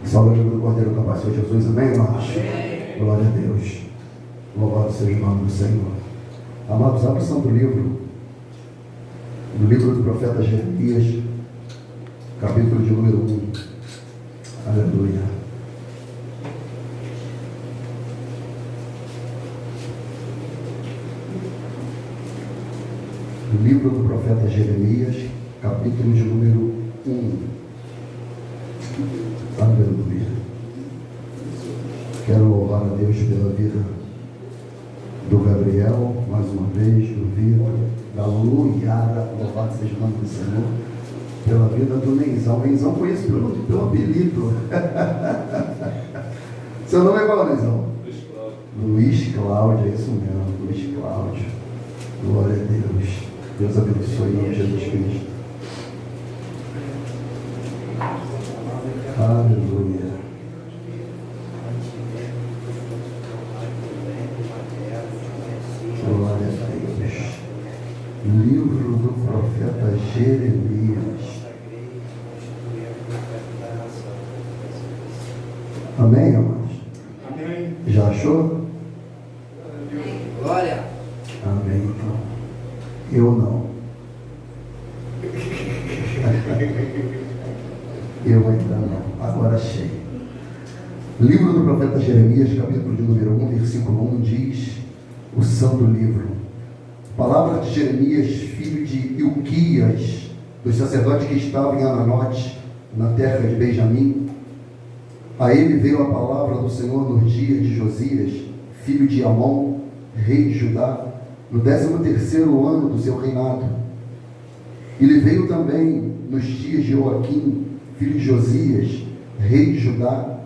Salve do Cordeiro Capaz de Jesus, amém, irmãos? Amém. Glória a Deus. Louvado seja o nome do Senhor. Amados, abra o santo livro, do livro do profeta Jeremias, capítulo de número 1. Aleluia. Do livro do profeta Jeremias, capítulo de número 1. Aleluia. Quero louvar a Deus pela vida do Gabriel, mais uma vez, do Vitor, da Lu, Yara, louvado seja o nome do Senhor, pela vida do Neizão. Neizão conheço pelo apelido. Seu nome é qual, Neizão? Luiz Cláudio, é isso mesmo, Luiz Cláudio. Glória a Deus. Deus abençoe em nome de Jesus Cristo. Aleluia. Glória a Deus. Livro do profeta Jeremias. Amém, irmãos? Amém. Já achou? Glória. Amém, então. Eu não. Eu ainda não. Agora achei. Livro do profeta Jeremias, capítulo de número 1, versículo 1, diz o santo livro. Palavra de Jeremias, filho de Ilquias, dos sacerdotes que estavam em Ananote, na terra de Benjamim. A ele veio a palavra do Senhor nos dias de Josias, filho de Amon, rei de Judá, no 13º ano do seu reinado. Ele veio também nos dias de Joaquim, filho de Josias, rei de Judá,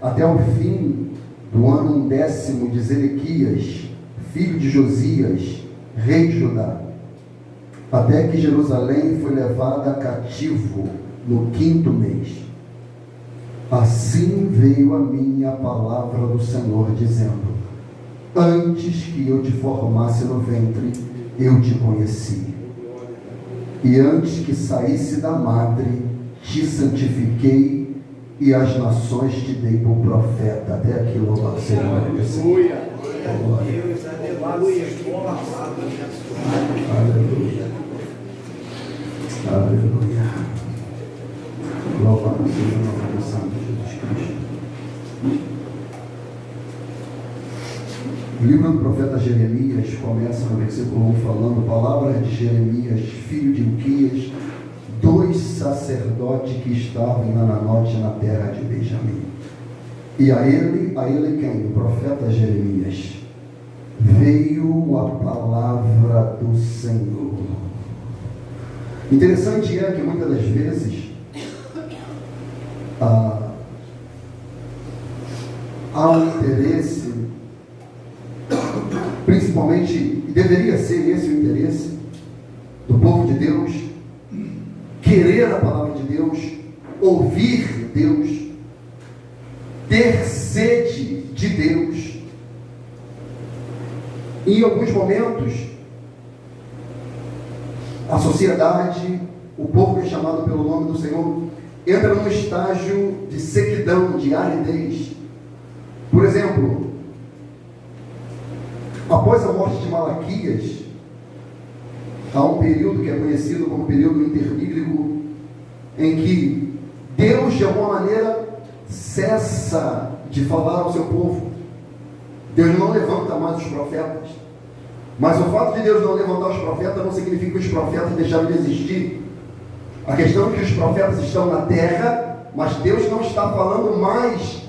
até o fim do ano 10º de Zedequias, filho de Josias, rei de Judá, até que Jerusalém foi levada cativo no 5º mês. Assim veio a mim a palavra do Senhor, dizendo: antes que eu te formasse no ventre, eu te conheci, e antes que saísse da madre, te santifiquei, e as nações te dei por profeta. Até aqui, louvado seja o nome do Senhor. Aleluia. Aleluia. Aleluia. Louvado seja o nome do Santo Jesus Cristo. O livro do profeta Jeremias começa no versículo 1 falando: palavras de Jeremias, filho de Ilquias, dos sacerdotes que estavam em Ananote, na terra de Benjamim. E a ele quem? O profeta Jeremias. Veio a palavra do Senhor. Interessante é que muitas das vezes há um interesse, principalmente, e deveria ser esse o interesse do povo de Deus, querer a palavra de Deus, ouvir Deus, ter sede de Deus. Em alguns momentos, a sociedade, o povo que é chamado pelo nome do Senhor, entra num estágio de sequidão, de aridez. Por exemplo, após a morte de Malaquias, há um período que é conhecido como período interbíblico, em que Deus, de alguma maneira, cessa de falar ao seu povo. Deus não levanta mais os profetas. Mas o fato de Deus não levantar os profetas não significa que os profetas deixaram de existir. A questão é que os profetas estão na terra, mas Deus não está falando mais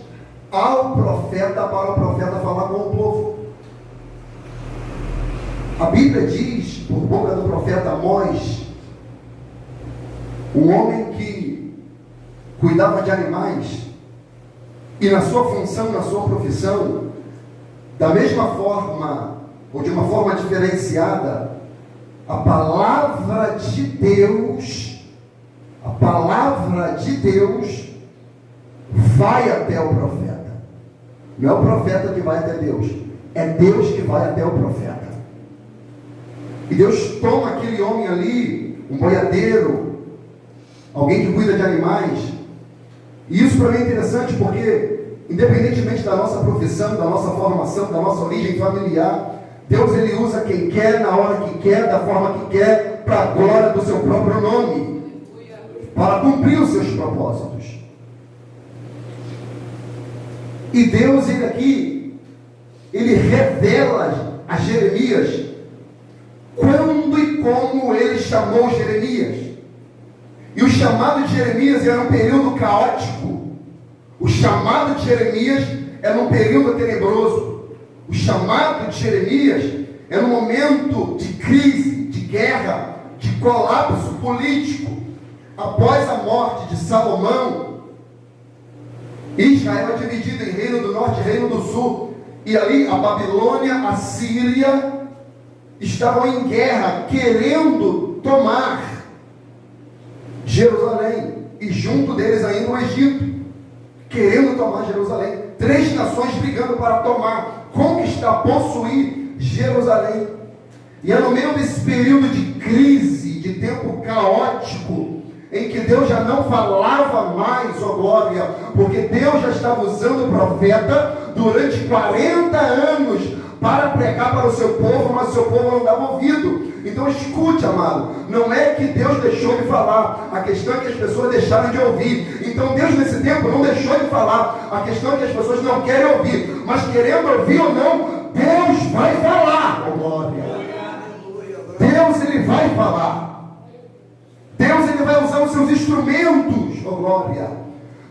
ao profeta para o profeta falar com o povo. A Bíblia diz, por boca do profeta Amós, um homem que cuidava de animais, e na sua função, na sua profissão, da mesma forma, ou de uma forma diferenciada, a palavra de Deus vai até o profeta. Não é o profeta que vai até Deus, é Deus que vai até o profeta. E Deus toma aquele homem ali, um boiadeiro, alguém que cuida de animais, E isso para mim é interessante porque, independentemente da nossa profissão, da nossa formação, da nossa origem familiar, Deus ele usa quem quer, na hora que quer, da forma que quer, para a glória do seu próprio nome, para cumprir os seus propósitos. E Deus, ele aqui, ele revela a Jeremias quando e como ele chamou Jeremias. E o chamado de Jeremias era um período caótico. O chamado de Jeremias era um período tenebroso. O chamado de Jeremias era um momento de crise, de guerra, de colapso político. Após a morte de Salomão, Israel é dividido em reino do norte e reino do sul. E ali a Babilônia, a Síria estavam em guerra, querendo tomar Jerusalém. E junto deles ainda o Egito, querendo tomar Jerusalém. 3 nações brigando para tomar, conquistar, possuir Jerusalém. E é no meio desse período de crise, de tempo caótico, em que Deus já não falava mais, ó glória, porque Deus já estava usando o profeta durante 40 anos para pregar para o seu povo, mas o seu povo não dava ouvido. Então escute, amado, não é que Deus deixou de falar, a questão é que as pessoas deixaram de ouvir. Então Deus nesse tempo não deixou de falar, a questão é que as pessoas não querem ouvir, mas querendo ouvir ou não, Deus vai falar, ó glória. Deus ele vai falar. Deus ele vai usar os seus instrumentos, ó glória.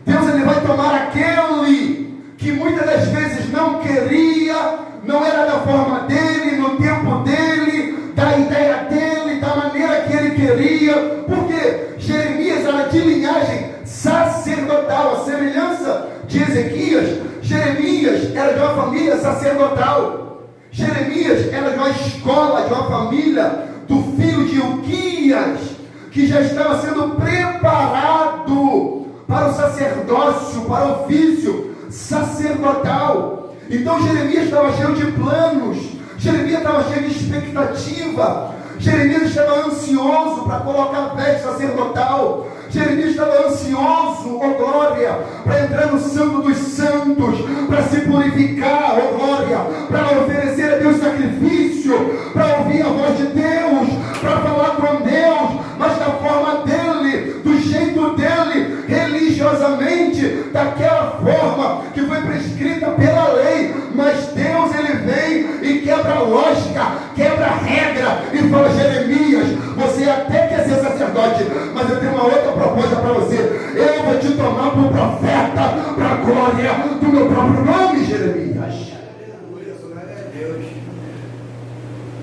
Deus ele vai tomar aquele que muitas das vezes não queria, não era da forma dele, no tempo dele, da ideia dele, da maneira que ele queria, porque Jeremias era de linhagem sacerdotal, a semelhança de Ezequias. Jeremias era de uma família sacerdotal. Jeremias era de uma escola, de uma família do filho de Ilquias, que já estava sendo preparado para o sacerdócio, para o ofício sacerdotal. Então Jeremias estava cheio de planos, Jeremias estava cheio de expectativa, Jeremias estava ansioso para colocar a veste sacerdotal, Jeremias estava ansioso, ó glória, para entrar no santo dos santos, para se purificar, ó glória, para oferecer a Deus sacrifício, para ouvir a voz de Deus, para falar com Deus, mas da forma dele, do jeito dele, religiosamente, daquela forma que foi prescrita pela lei. Mas Deus ele vem e quebra a lógica, quebra a regra e fala: Jeremias, você até quer ser sacerdote, mas eu tenho uma outra proposta para você. Eu vou te tomar para o profeta, para a glória do meu próprio nome, Jeremias.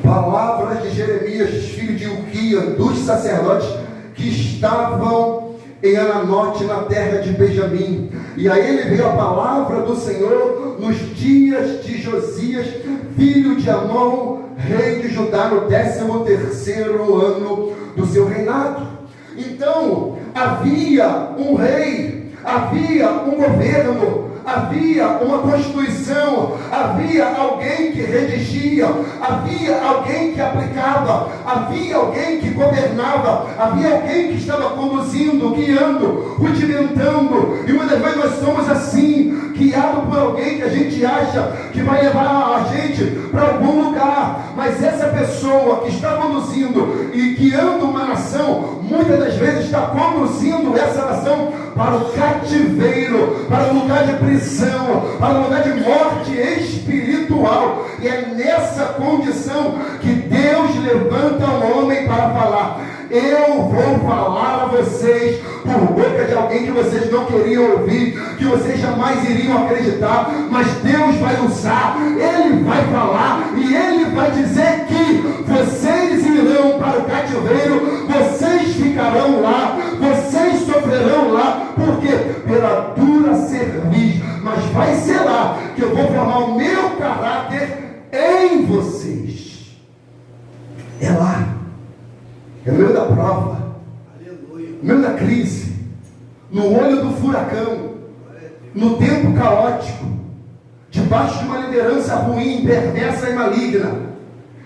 Palavras de Jeremias, filho de Ilquias, dos sacerdotes que estavam em Ananote, na terra de Benjamim. E a ele veio a palavra do Senhor nos dias de Josias, filho de Amon, rei de Judá, no 13º ano do seu reinado. Então havia um rei, havia um governo, havia uma constituição, havia alguém que redigia, havia alguém que aplicava, havia alguém que governava, havia alguém que estava conduzindo, guiando, rudimentando. E muitas vezes nós somos assim, guiados por alguém que a gente acha que vai levar a gente para algum lugar, mas essa pessoa que está conduzindo e guiando uma nação, muitas das vezes está conduzindo essa nação para o cativeiro, para o lugar de prisão, para o lugar de morte espiritual. E é nessa condição que Deus levanta um homem para falar: eu vou falar a vocês por boca de alguém que vocês não queriam ouvir, que vocês jamais iriam acreditar, mas Deus vai usar, Ele vai falar e Ele vai dizer que vocês irão para o cativeiro, vocês ficarão lá, vocês sofrerão lá, porque pela dura cerviz, mas vai ser lá que eu vou formar o meu caráter em vocês. É lá. É no meio da prova, no meio da crise, no olho do furacão, no tempo caótico, debaixo de uma liderança ruim, perversa e maligna,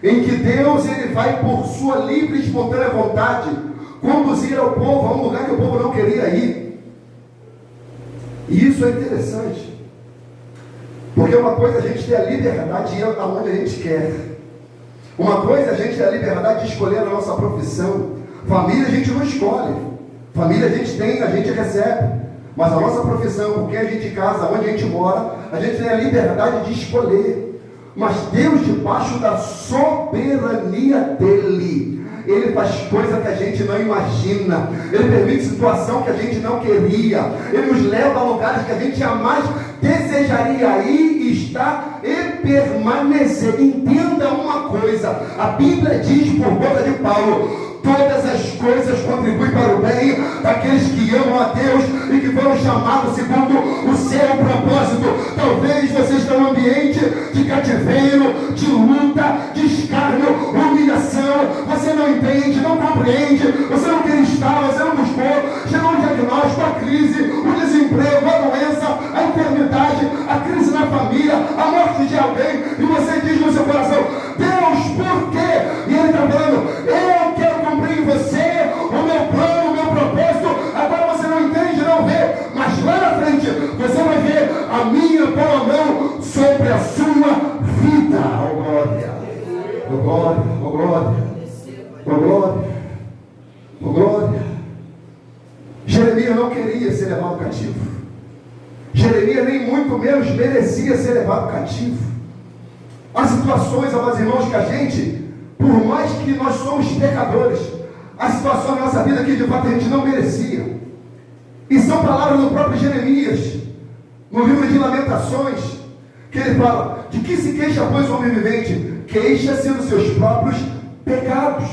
em que Deus ele vai por sua livre e espontânea vontade conduzir ao povo a um lugar que o povo não queria ir. E isso é interessante. Porque uma coisa é a gente ter a liberdade de ir aonde a gente quer. Uma coisa é a gente ter a liberdade de escolher a nossa profissão. Família a gente não escolhe. Família a gente tem, a gente recebe. Mas a nossa profissão, com quem a gente casa, onde a gente mora, a gente tem a liberdade de escolher. Mas Deus, debaixo da soberania dEle, Ele faz coisa que a gente não imagina. Ele permite situação que a gente não queria. Ele nos leva a lugares que a gente jamais desejaria ir, estar e permanecer. Entenda uma coisa. A Bíblia diz por boca de Paulo: todas as coisas contribuem para o bem daqueles que amam a Deus e que foram chamados segundo o seu propósito. Talvez você esteja num ambiente de cativeiro, de luta, de escárnio, humilhação. Você não entende, não compreende, você não quer estar, você não buscou. Chegou um diagnóstico, a crise, o desemprego, a doença, a enfermidade, a crise na família, a morte de alguém, e você diz no seu coração: Deus, por quê? E Ele está falando: eu quero cumprir em você o meu plano, o meu propósito. Agora você não entende, não vê, mas lá na frente você vai ver a minha boa mão sobre a sua vida. Oh glória, oh glória, oh glória, oh glória, oh glória. Jeremias não queria ser levado cativo. Jeremias nem muito menos merecia ser levado cativo. Há situações, amados irmãos, que a gente, por mais que nós somos pecadores, a situação da nossa vida que de fato a gente não merecia. E são palavras do próprio Jeremias, no livro de Lamentações, que ele fala: de que se queixa, pois, o homem vivente? Queixa-se dos seus próprios pecados.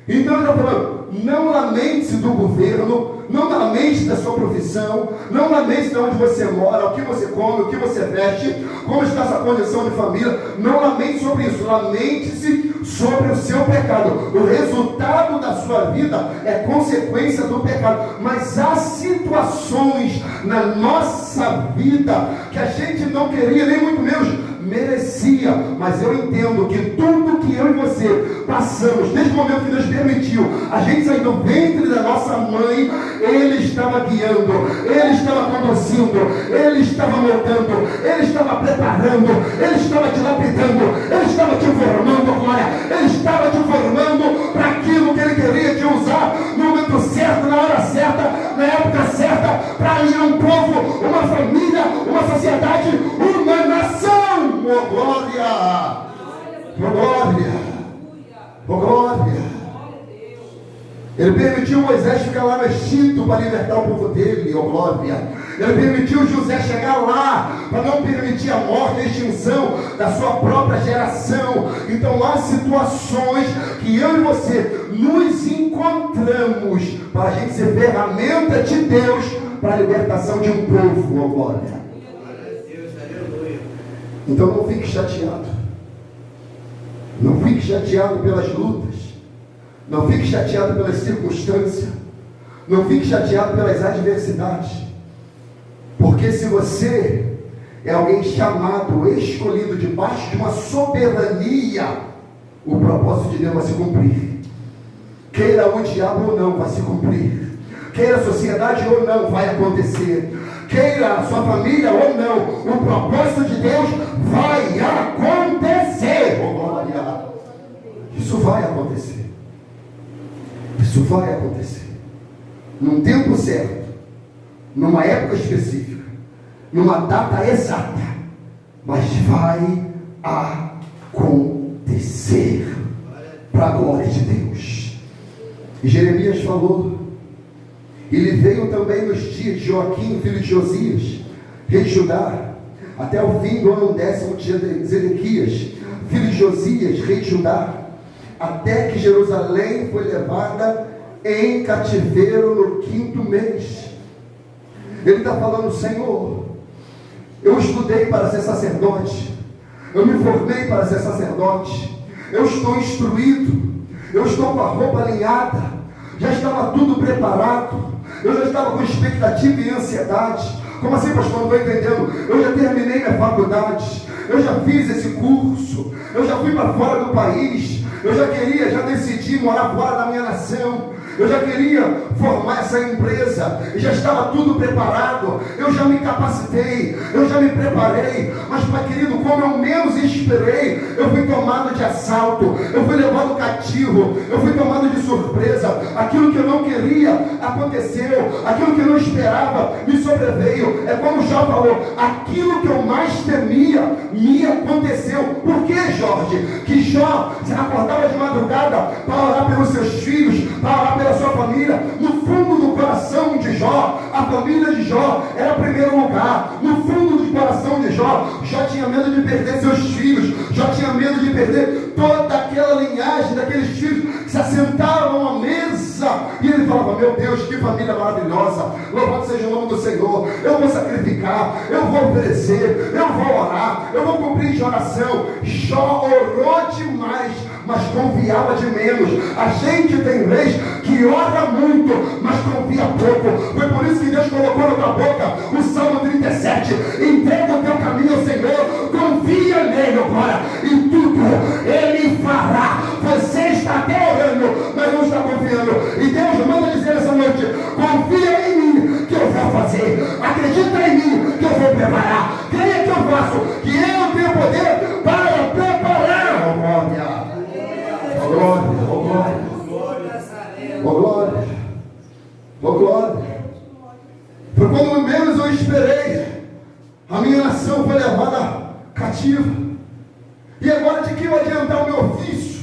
Então ele está falando: não lamente-se do governo, não lamente da sua profissão, não lamente de onde você mora, o que você come, o que você veste, como está a sua condição de família. Não lamente sobre isso, lamente-se sobre o seu pecado. O resultado da sua vida é consequência do pecado. Mas há situações na nossa vida que a gente não queria, nem muito menos merecia, mas eu entendo que tudo que eu e você passamos, desde o momento que Deus permitiu a gente sair do ventre da nossa mãe, Ele estava guiando, Ele estava conduzindo, Ele estava moldando, Ele estava preparando, Ele estava te lapidando, Ele estava te formando, glória, Ele estava te formando para aquilo que Ele queria te usar no momento certo, na hora certa, na época certa, para alinhar um povo, uma família, uma sociedade, uma nação. Oh glória! Oh glória! Oh glória! Ele permitiu Moisés ficar lá no Egito para libertar o povo dele, oh glória! Ele permitiu José chegar lá para não permitir a morte, a extinção da sua própria geração. Então há situações que eu e você nos encontramos para a gente ser ferramenta de Deus para a libertação de um povo, oh glória! Então não fique chateado. Não fique chateado pelas lutas. Não fique chateado pelas circunstâncias. Não fique chateado pelas adversidades. Porque se você é alguém chamado, escolhido debaixo de uma soberania, o propósito de Deus vai se cumprir. Queira o diabo ou não, vai se cumprir. Queira a sociedade ou não, vai acontecer. Queira a sua família ou não, o propósito de Deus vai acontecer. Oh glória! Isso vai acontecer. Isso vai acontecer. Num tempo certo, numa época específica, numa data exata, mas vai acontecer para a glória de Deus. E Jeremias falou: ele veio também nos dias de Joaquim, filho de Josias, rei de Judá, até o fim do ano 10º dia de Zedequias, filho de Josias, rei de Judá, até que Jerusalém foi levada em cativeiro no 5º mês. Ele está falando: Senhor, eu estudei para ser sacerdote, eu me formei para ser sacerdote, eu estou instruído, eu estou com a roupa alinhada, já estava tudo preparado, eu já estava com expectativa e ansiedade. Como assim, pastor? Não estou entendendo. Eu já terminei minha faculdade, eu já fiz esse curso, eu já fui para fora do país, eu já decidi morar fora da minha nação, eu já queria formar essa empresa, já estava tudo preparado, eu já me capacitei, eu já me preparei, mas Pai querido, como eu menos esperei, eu fui tomado de assalto, eu fui levado cativo, eu fui tomado de surpresa, aquilo que eu não queria aconteceu, aquilo que eu não esperava me sobreveio. É como Jó falou, aquilo que eu mais temia me aconteceu. Por que, Jorge? Que Jó se acordava de madrugada para orar pelos seus filhos, para orar pela sua família. No fundo do coração de Jó, a família de Jó era o primeiro lugar. No fundo do coração de Jó, Jó tinha medo de perder seus filhos, Jó tinha medo de perder toda aquela linhagem daqueles filhos que se assentavam à mesa, e ele falava, meu Deus, que família maravilhosa, louvado seja o nome do Senhor, eu vou sacrificar, eu vou oferecer, eu vou orar, eu vou cumprir de oração. Jó orou demais, mas confiava de menos. A gente tem vez que ora muito, mas confia pouco. Foi por isso que Deus colocou na tua boca o Salmo 37, entrega o teu caminho ao Senhor, confia nele agora, e tudo Ele fará. Você está até orando, mas não está confiando, e Deus manda dizer essa noite, confia em mim, que eu vou fazer, acredita em mim, que eu vou preparar, creia que eu faço, que eu tenho poder para preparar. Oh glória, oh glória, oh glória, oh glória, oh glória. Foi quando menos eu esperei, a minha nação foi levada cativa. E agora de que eu adiantar o meu ofício?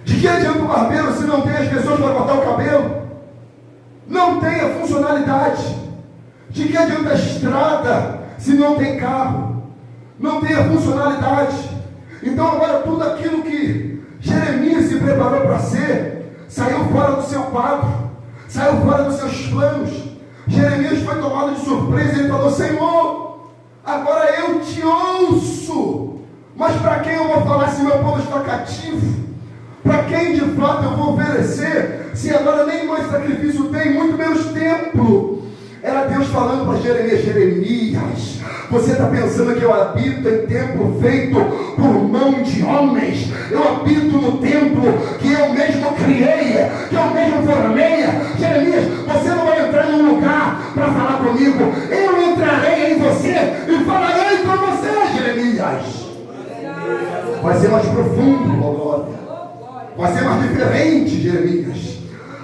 De que adianta o barbeiro se não tem as pessoas para cortar o cabelo? Não tem a funcionalidade. De que adianta a estrada se não tem carro? Não tem a funcionalidade. Então agora tudo aquilo que Jeremias se preparou para ser, saiu fora do seu quadro, saiu fora dos seus planos. Jeremias foi tomado de surpresa e ele falou, Senhor, agora eu te ouço, mas para quem eu vou falar se meu povo está cativo? Para quem de fato eu vou oferecer, se agora nem mais sacrifício tem, muito menos templo? Era Deus falando para Jeremias, Jeremias, você está pensando que eu habito em templo feito por mão de homens? Eu habito no templo que eu mesmo criei, que eu mesmo formei. Jeremias, você não vai entrar em um lugar para falar comigo, eu entrarei em você e falarei com você, Jeremias. Vai ser mais profundo, glória. Vai ser mais diferente, Jeremias.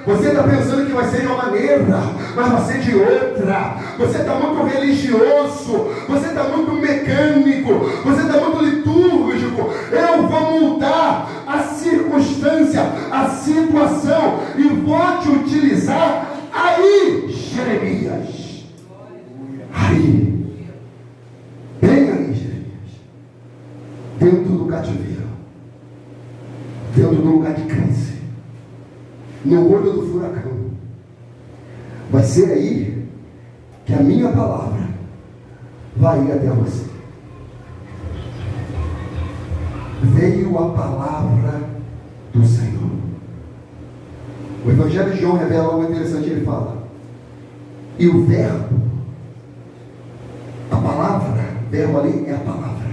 Você está pensando que vai ser de uma maneira, mas vai ser de outra. Você está muito religioso, você está muito mecânico, você está muito litúrgico. Eu vou mudar a circunstância, a situação, e vou te utilizar aí, Jeremias. Aí, bem aí, Jeremias, dentro do cativeiro, dentro do lugar de crise, no olho do furacão. Vai ser aí que a minha palavra vai ir até você. Veio a palavra do Senhor. O Evangelho de João revela algo interessante. Ele fala, e o verbo, a palavra, verbo ali é a palavra,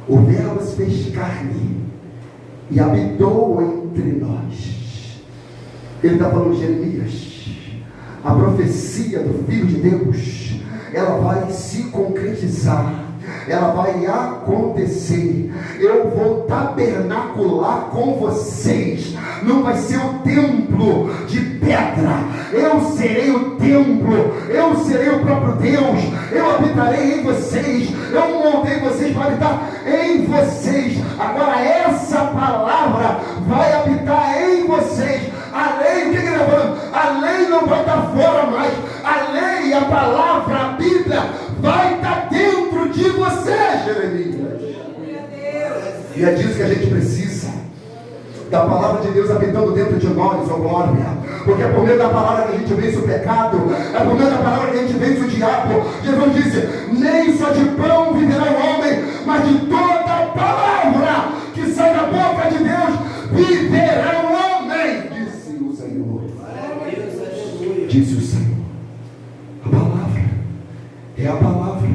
o verbo se fez carne e habitou entre nós. Ele está falando, Jeremias, a profecia do Filho de Deus, ela vai se concretizar, ela vai acontecer. Eu vou tabernacular com vocês. Não vai ser o templo de pedra, eu serei o templo, eu serei o próprio Deus, eu habitarei em vocês, eu moldei vocês para habitar em vocês. Agora essa palavra vai habitar em vocês. A lei, o que ele está falando? A lei não vai estar fora mais. A lei, a palavra, a Bíblia vai estar dentro de você, Jeremias. E é disso que a gente precisa, da palavra de Deus habitando dentro de nós, ó glória. Porque é por meio da palavra que a gente vence o pecado, é por meio da palavra que a gente vence o diabo. Jesus disse, nem só de pão viverá o homem, mas de toda a palavra que sai da boca de Deus viverá o homem. Disse o Senhor, a palavra é a palavra.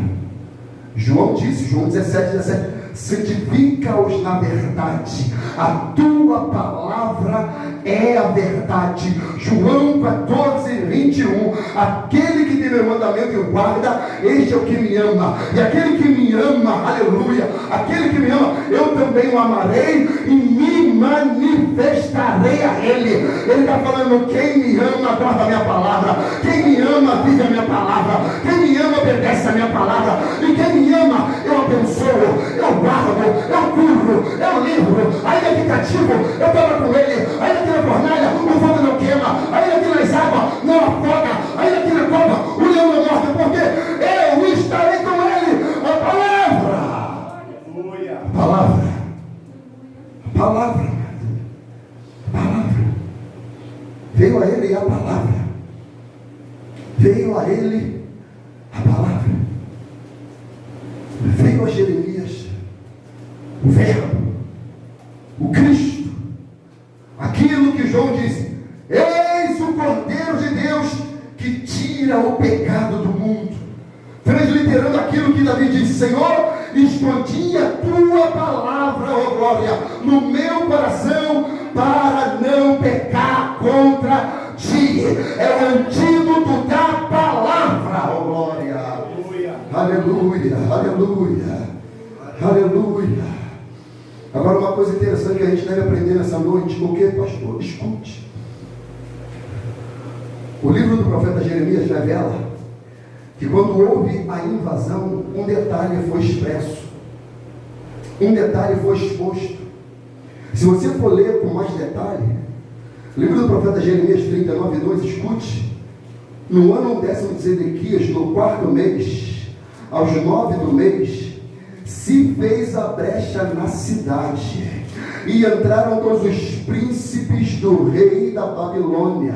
João disse, João 17, santifica-os na verdade, a tua palavra é a verdade. João 14:21. Aquele que tem meu mandamento e o guarda, este é o que me ama. E aquele que me ama, aleluia, aquele que me ama, eu também o amarei e me manifestarei a ele. Ele está falando: quem me ama guarda a minha palavra, quem me ama vive a minha palavra, quem me ama obedece a minha palavra, e quem me ama eu abençoo, eu guardo, eu curo, eu livro. Ainda que cativo, eu estava com ele. Ainda que na fornalha o fogo não queima, ainda que nas águas não afoga, ainda que na cova o leão não morde, porque eu estarei com ele. A palavra, a palavra, a palavra, a palavra. Veio a ele a palavra, veio a ele a palavra, veio a Jeremias o verbo, o Cristo, aquilo que João disse: eis o Cordeiro de Deus que tira o pecado do mundo. Transliterando aquilo que Davi disse: Senhor, escondi a tua palavra, ó glória, no meu coração, para não pecar contra ti. É o antídoto da palavra, ó glória. Aleluia, aleluia, aleluia. Agora, uma coisa interessante que a gente deve aprender nessa noite: o que, pastor? Escute. O livro do profeta Jeremias revela que quando houve a invasão, um detalhe foi expresso, um detalhe foi exposto. Se você for ler com mais detalhe, o livro do profeta Jeremias 39:2, escute: no ano 10º de Zedequias, no 4º mês, aos 9 do mês, se fez a brecha na cidade, e entraram todos os príncipes do rei da Babilônia,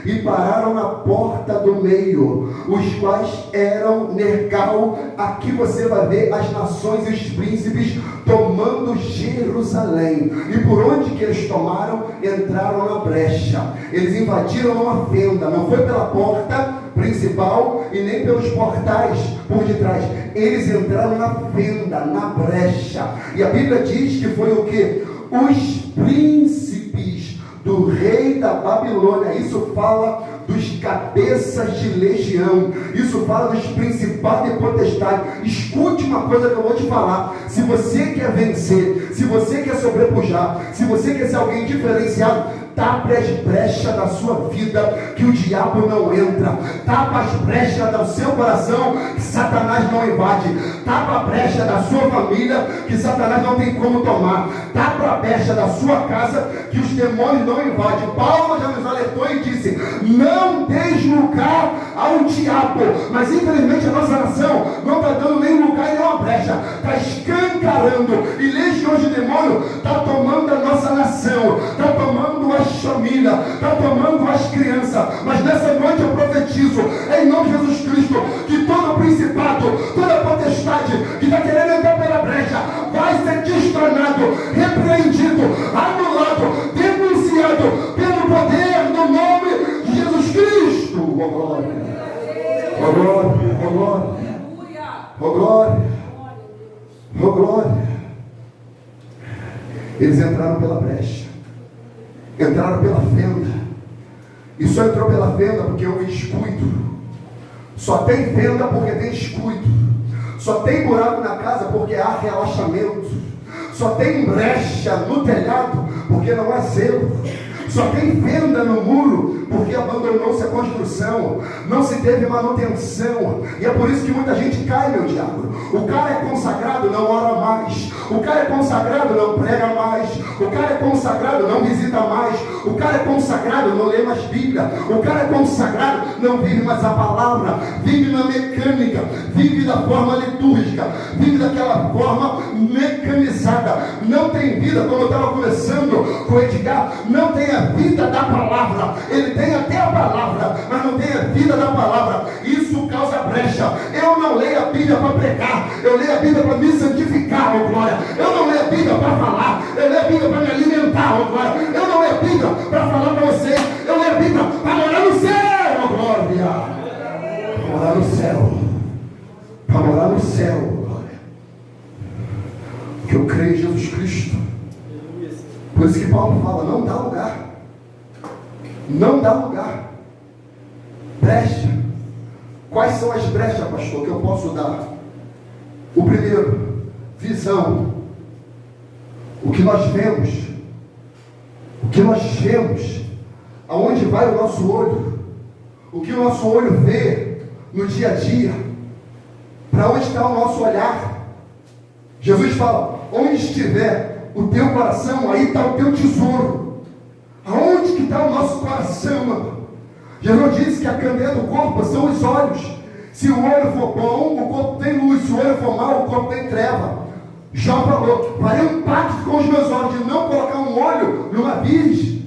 e pararam na porta do meio, os quais eram Nergal. Aqui você vai ver as nações e os príncipes tomando Jerusalém. E por onde que eles tomaram? Entraram na brecha. Eles invadiram uma fenda, não foi pela porta principal e nem pelos portais por detrás. Eles entraram na fenda, na brecha. E a Bíblia diz que foi o que? Os príncipes do rei da Babilônia. Isso fala dos cabeças de legião, isso fala dos principados e potestades. Escute uma coisa que eu vou te falar: se você quer vencer, se você quer sobrepujar, se você quer ser alguém diferenciado, tapa as brechas da sua vida, que o diabo não entra. Tapa as brechas do seu coração, que Satanás não invade. Tapa a brecha da sua família, que Satanás não tem como tomar. Tapa a brecha da sua casa, que os demônios não invadem. Paulo já nos alertou e disse: não deis lugar ao diabo. Mas infelizmente a nossa nação não está dando nem lugar e nem uma brecha, está escancarando, e legiões de demônio está tomando a nossa nação, está tomando as famílias, está tomando as crianças. Mas nessa noite eu profetizo, em nome de Jesus Cristo, que todo principado, toda potestade que está querendo entrar pela brecha, vai ser destronado, repreendido, anulado, denunciado pelo poder do nome de Jesus Cristo. Oh glória, oh glória, oh glória, oh glória, oh glória. Eles entraram pela brecha, entraram pela fenda, e só entrou pela fenda porque houve descuido. Só tem fenda porque tem descuido. Só tem buraco na casa porque há relaxamento. Só tem brecha no telhado porque não há zelo. Só tem fenda no muro porque abandonou-se a construção, não se teve manutenção. E é por isso que muita gente cai, meu diabo. O cara é consagrado, não ora mais. O cara é consagrado, não prega mais. O cara é consagrado, não visita mais. O cara é consagrado, não lê mais Bíblia. O cara é consagrado, não vive mais a palavra. Vive na mecânica, vive da forma litúrgica, vive daquela forma mecanizada. Não tem vida, como eu estava conversando com o Edgar, não tem a vida da palavra. Ele tem até a palavra, mas não tem a vida da palavra. Isso causa brecha. Eu não leio a Bíblia para pregar, eu leio a Bíblia para me santificar, oh glória. Eu não leio a Bíblia para falar, eu leio a Bíblia para me alimentar, oh glória. Eu não leio a Bíblia para falar para vocês, eu leio a Bíblia para morar no céu, oh glória. Para morar no céu, para morar no céu, oh glória. Que eu creio em Jesus Cristo. Por isso que Paulo fala: não dá lugar. Não dá lugar. Brecha. Quais são as brechas, pastor, que eu posso dar? O primeiro, visão. O que nós vemos, aonde vai o nosso olho, o que o nosso olho vê no dia a dia, para onde está o nosso olhar. Jesus fala, onde estiver o teu coração, aí está o teu tesouro. Aonde que está o nosso coração, mano? Jesus disse que a candeia do corpo são os olhos. Se o olho for bom, o corpo tem luz. Se o olho for mau, o corpo tem treva. Jó falou, farei um pacto com os meus olhos de não colocar um olho numa virgem.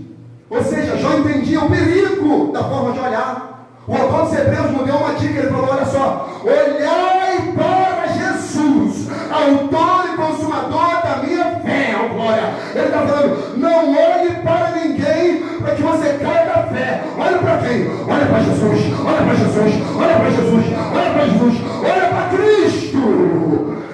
Ou seja, Jó entendia o perigo da forma de olhar. O autor dos Hebreus nos deu uma dica, ele falou, olha só, olhai para Jesus, autor e consumador da minha fé, ó glória. Ele está falando, não olhe para ninguém para que você caia da fé. Olha para quem? Olha para Jesus, olha para Jesus, olha para Jesus, olha para Jesus, olha para Cristo.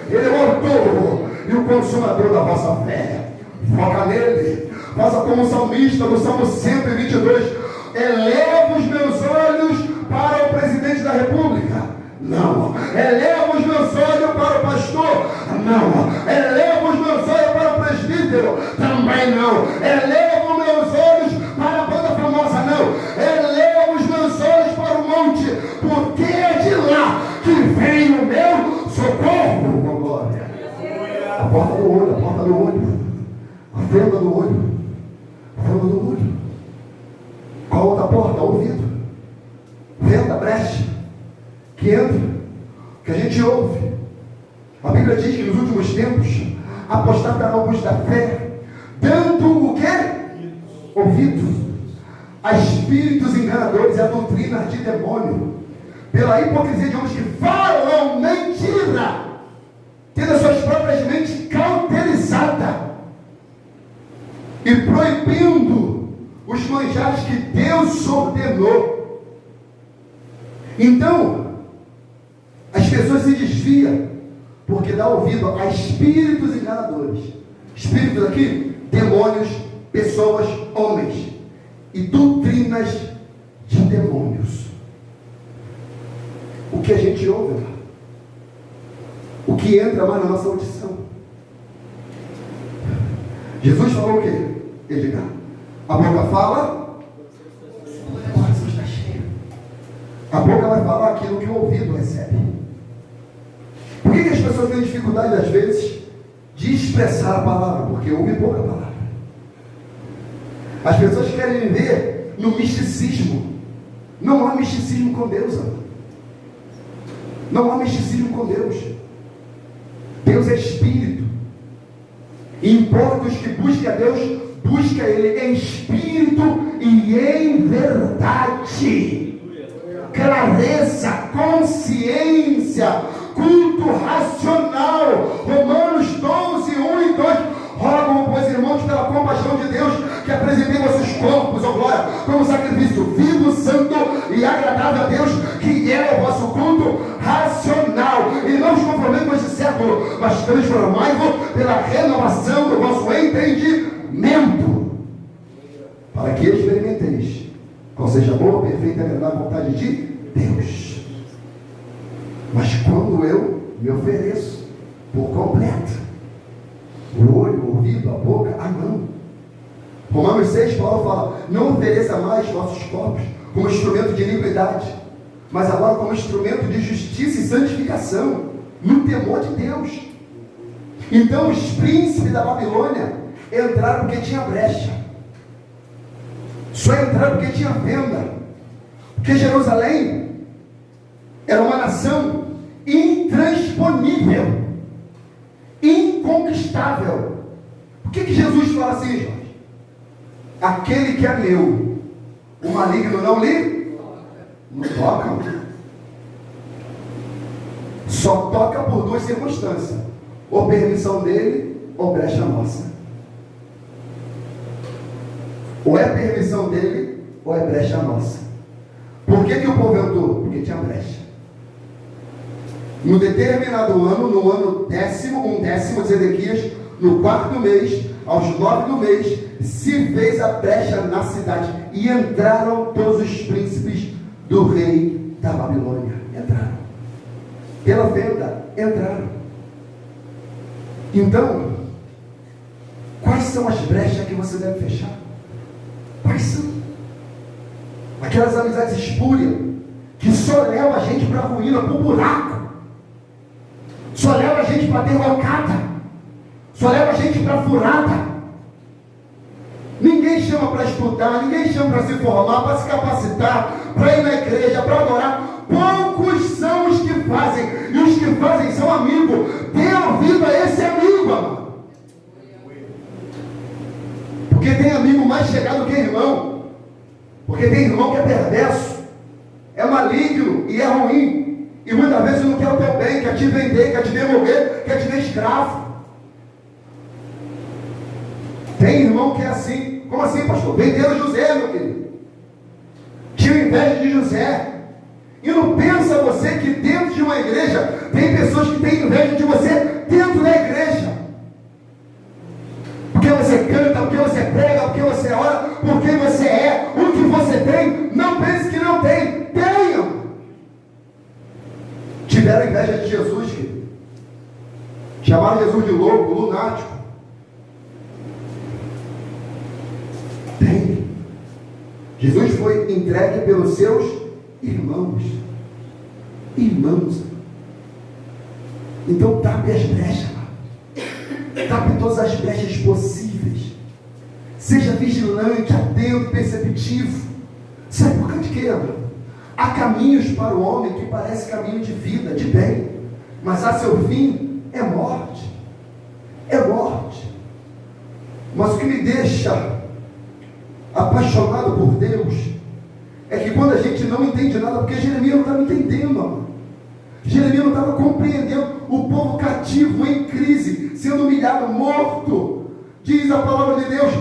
Ele é o autor e o consumador da vossa fé. Foca nele. Faça como o salmista no Salmo 122. Eleva os meus olhos para o presidente da república. Não. Eleva os meus olhos para o pastor. Não. Eleva os meus olhos para o presbítero. Também não. Eleva os meus olhos para a banda famosa. Não. Eleva os meus olhos para o monte, porque é de lá que vem o meu socorro. Glória. A porta do olho, a porta do olho, a fenda do olho, a fenda do olho. Qual outra porta? Ouvido. Fenda, brecha, que entra, que a gente ouve. A Bíblia diz que nos últimos tempos apostatarão alguns da fé, dando o quê? Ouvido a espíritos enganadores e a doutrina de demônio, pela hipocrisia de homens que falam mentira, tendo as suas próprias mentes cauterizadas e proibindo os manjares que Deus ordenou. Então, as pessoas se desviam porque dá ouvido a espíritos enganadores. Espíritos aqui, demônios, pessoas, homens e doutrinas de demônios. O que a gente ouve, o que entra mais na nossa audição. Jesus falou o quê? Edgar? A boca fala, o coração está cheio. A boca vai falar aquilo que o ouvido recebe. Por que as pessoas têm dificuldade, às vezes, de expressar a palavra? Porque ouvem pouca palavra. As pessoas querem viver no misticismo. Não há misticismo com Deus, amor. Não há misticismo com Deus. Deus é Espírito. E importa os que busquem a Deus, busca Ele em Espírito e em verdade. Clareza, consciência, culto racional. Romanos 12, 1 e 2. Rogo, pois, irmãos, pela compaixão de Deus, que apresentem vossos corpos, ó glória, como sacrifício vivo, santo e agradável a Deus, que é o vosso culto racional. E não os conformemos com este século, mas transformai-vos pela renovação do vosso entendimento, para que experimenteis qual seja a boa, perfeita e agradável vontade de Deus. Mas quando eu me ofereço por completo, o olho, o ouvido, a boca, não. Romanos 6, Paulo fala, não ofereça mais vossos corpos como instrumento de iniquidade, mas agora como instrumento de justiça e santificação, no temor de Deus. Então os príncipes da Babilônia entraram porque tinha brecha. Só entraram porque tinha venda. Porque Jerusalém era uma nação intransponível, inconquistável. Por que Jesus fala assim, Jorge? Aquele que é meu, o maligno não lhe toca. Só toca por duas circunstâncias: ou permissão dele, ou brecha nossa. Ou é permissão dele, ou é brecha nossa. Por que o povo entrou? Porque tinha brecha. No determinado ano, no ano décimo de Ezequias, no 4º mês, aos 9 do mês, se fez a brecha na cidade, e entraram todos os príncipes do rei da Babilônia. Entraram. Pela venda, entraram. Então, quais são as brechas que você deve fechar? Quais são? Aquelas amizades espúrias que só levam a gente para a ruína, para o buraco, só leva a gente para a derrocada, só leva a gente para a furada. Ninguém chama para estudar, ninguém chama para se formar, para se capacitar, para ir na igreja, para adorar. Poucos são os que fazem, e os que fazem são amigos. Dê ouvido a esse amigo, amado. Porque tem amigo mais chegado que irmão. Porque tem irmão que é perverso, é maligno e é ruim. E muitas vezes não quer o teu bem, quer te vender, quer te devolver, quer te ver escravo. Tem irmão que é assim. Como assim, pastor? Venderam José, meu querido. Tinha inveja de José. E não pensa você que dentro de uma igreja tem pessoas que têm inveja de você dentro da igreja. Porque você canta, porque você prega, porque você ora, porque você é. O que você tem, não pense que não tem. Tenham. Tiveram inveja de Jesus, querido. Chamaram Jesus de louco, lunático. Tem. Jesus foi entregue pelos seus irmãos. Irmãos. Então tape as brechas. Tape todas as brechas possíveis. Seja vigilante, atento, perceptivo. Sabe por causa de quê, amor? Há caminhos para o homem que parece caminho de vida, de bem, mas a seu fim é morte. É morte. Mas o que me deixa apaixonado por Deus é que quando a gente não entende nada, porque Jeremias não estava entendendo, amor. Jeremias não estava compreendendo o povo cativo, em crise, sendo humilhado, morto. Diz a palavra de Deus: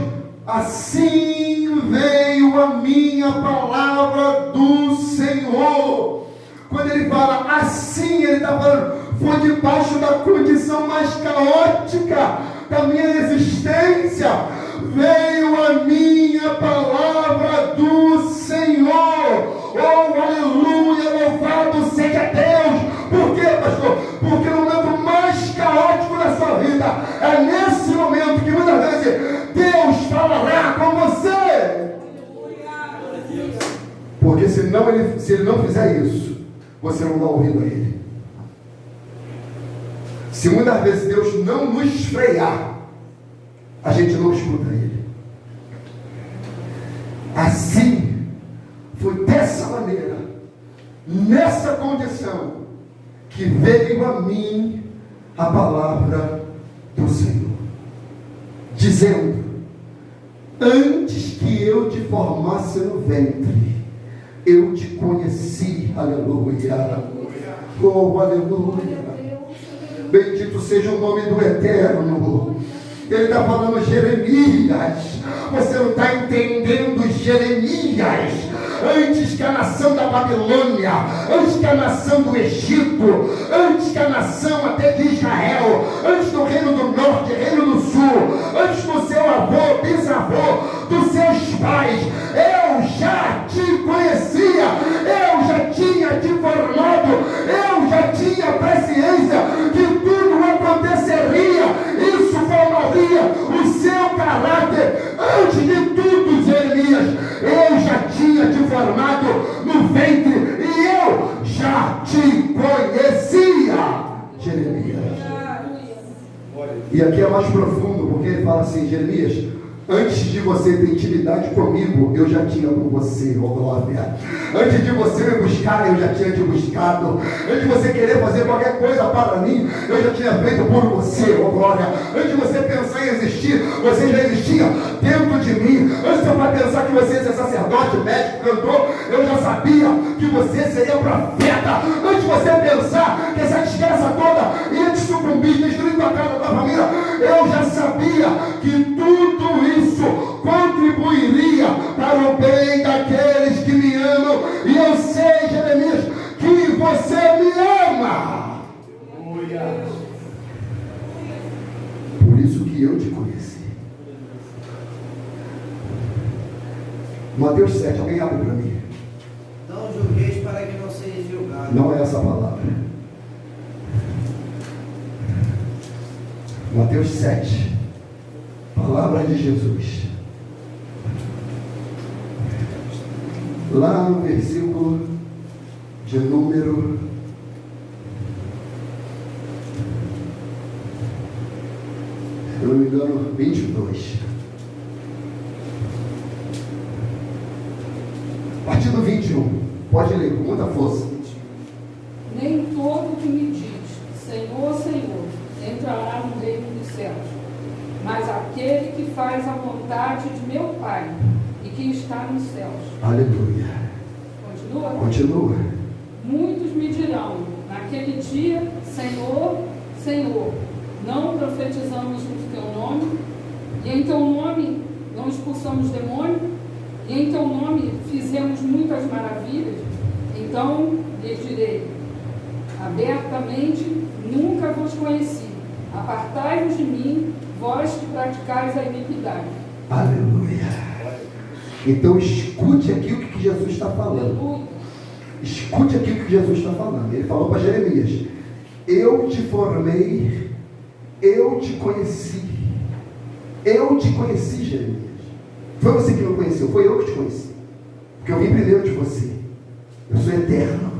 assim veio a minha palavra do Senhor. Quando ele fala assim, ele está falando, foi debaixo da condição mais caótica da minha existência, veio a minha palavra do Senhor. Oh, aleluia, louvado seja Deus. Por quê, pastor? Porque no momento mais caótico da sua vida, é nesse momento que muitas vezes Deus falará com você. Porque se ele não fizer isso, você não dá ouvido a ele. Se muitas vezes Deus não nos frear, a gente não escuta ele. Assim, foi dessa maneira, nessa condição, que veio a mim a palavra do Senhor, dizendo: antes que eu te formasse no ventre, eu te conheci. Aleluia. Oh, aleluia. Bendito seja o nome do Eterno. Ele está falando: Jeremias, você não está entendendo, Jeremias. Antes que a nação da Babilônia, antes que a nação do Egito, antes que a nação até de Israel, antes do reino do norte, reino do sul, antes do seu avô, bisavô, dos seus pais, eu já te conhecia, eu já tinha te formado, eu já tinha presciência que tudo aconteceria, isso formaria o seu caráter. Antes de tudo, Jeremias, eu já tinha te formado no ventre e eu já te conhecia, Jeremias. E aqui é mais profundo, porque ele fala assim: Jeremias, antes de você ter intimidade comigo, eu já tinha com você, oh glória. Antes de você me buscar, eu já tinha te buscado. Antes de você querer fazer qualquer coisa para mim, eu já tinha feito por você, oh glória. Antes de você pensar em existir, você já existia dentro de mim. Antes de você pensar que você ia ser sacerdote, médico, cantor, eu já sabia que você seria profeta. Antes de você pensar que essa desgraça toda ia te sucumbir, destruir tua casa, tua família, eu já sabia que tudo isso contribuiria para o bem daqueles que me amam. E eu sei, Jeremias, que você me ama. Por isso que eu te conheci. Mateus 7, alguém abre para mim. Não julgueis para que não seja julgado. Não é essa a palavra. Mateus 7, palavra de Jesus. Lá no versículo de número 22. A partir do 21. Pode ler com muita força. Nem todo que me diz, Senhor, Senhor, entrará no reino dos céus, mas aquele que faz a vontade de meu Pai e que está nos céus. Aleluia. Continua? Continua. Muitos me dirão, naquele dia, Senhor, Senhor, não profetizamos no teu nome, e em teu nome não expulsamos demônio, e em teu nome fizemos muitas maravilhas. Então lhes direi abertamente, nunca vos conheci. Apartai-vos de mim, vós que praticais a iniquidade. Aleluia. Então escute aqui o que Jesus está falando. Aleluia. Escute aqui o que Jesus está falando. Ele falou para Jeremias: eu te formei, eu te conheci. Eu te conheci, Jeremias. Foi você que me conheceu, foi eu que te conheci. Porque eu vim primeiro de você. Eu sou eterno.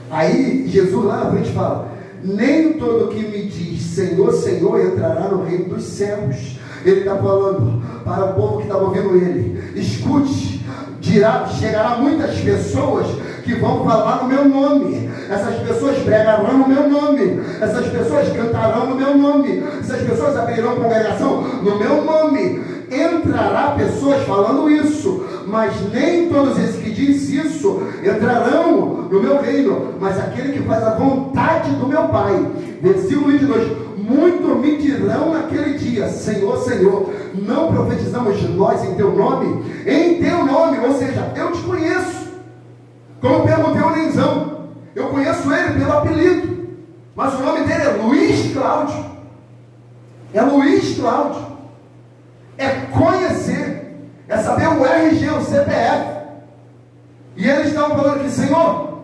Aí Jesus lá na frente fala: nem todo que me diz Senhor, Senhor entrará no reino dos céus. Ele está falando para o povo que estava ouvindo ele: escute, chegará muitas pessoas que vão falar no meu nome. Essas pessoas pregarão no meu nome. Essas pessoas cantarão no meu nome. Essas pessoas abrirão congregação no meu nome. Entrará pessoas falando isso, mas nem todos esses que dizem isso entrarão no meu reino, mas aquele que faz a vontade do meu Pai. Versículo 22: muitos me dirão naquele dia, Senhor, Senhor, não profetizamos nós em teu nome? Em teu nome, ou seja, eu te conheço. Como perguntei ao Nenzão, eu conheço ele pelo apelido, mas o nome dele é Luiz Cláudio. É Luiz Cláudio. É conhecer, é saber o RG, o CPF. E eles estavam falando aqui: Senhor,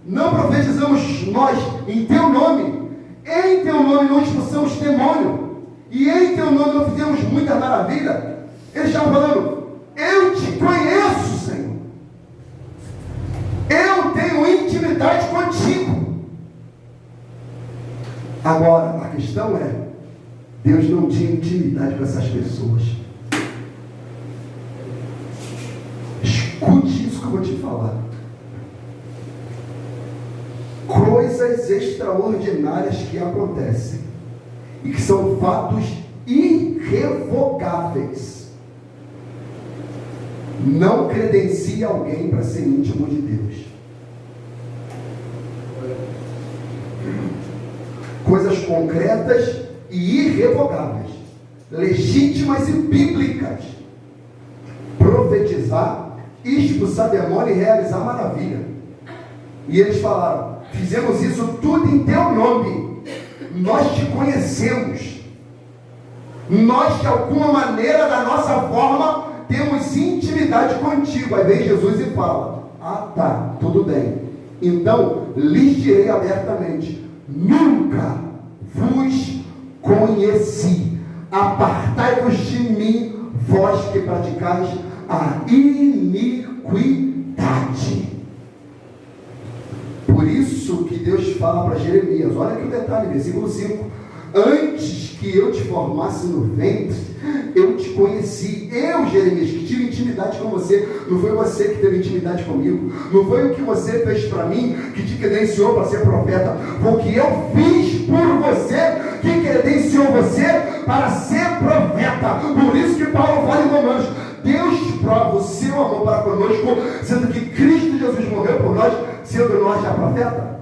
não profetizamos nós em teu nome, em teu nome não expulsamos demônio, e em teu nome não fizemos muita maravilha. Eles estavam falando: eu te conheço, Senhor, eu tenho intimidade contigo. Agora a questão é: Deus não tinha intimidade com essas pessoas. Escute isso que eu vou te falar. Coisas extraordinárias que acontecem e que são fatos irrevogáveis não credencia alguém para ser íntimo de Deus. Coisas concretas e irrevogáveis, legítimas e bíblicas: profetizar, expulsar demônio e realizar maravilha. E eles falaram: fizemos isso tudo em teu nome, nós te conhecemos, nós de alguma maneira, da nossa forma, temos intimidade contigo. Aí vem Jesus e fala: ah tá, tudo bem, então lhes direi abertamente: nunca vos conheci. Apartai-vos de mim, vós que praticais a iniquidade. Por isso que Deus fala para Jeremias, olha aqui o detalhe, versículo 5: antes que eu te formasse no ventre, eu te conheci. Eu, Jeremias, que tive intimidade com você. Não foi você que teve intimidade comigo, não foi o que você fez para mim que te credenciou para ser profeta, foi o que eu fiz por você que credenciou você para ser profeta. Por isso que Paulo fala em Romanos: Deus prova o seu amor para conosco, sendo que Cristo Jesus morreu por nós, sendo nós já profeta.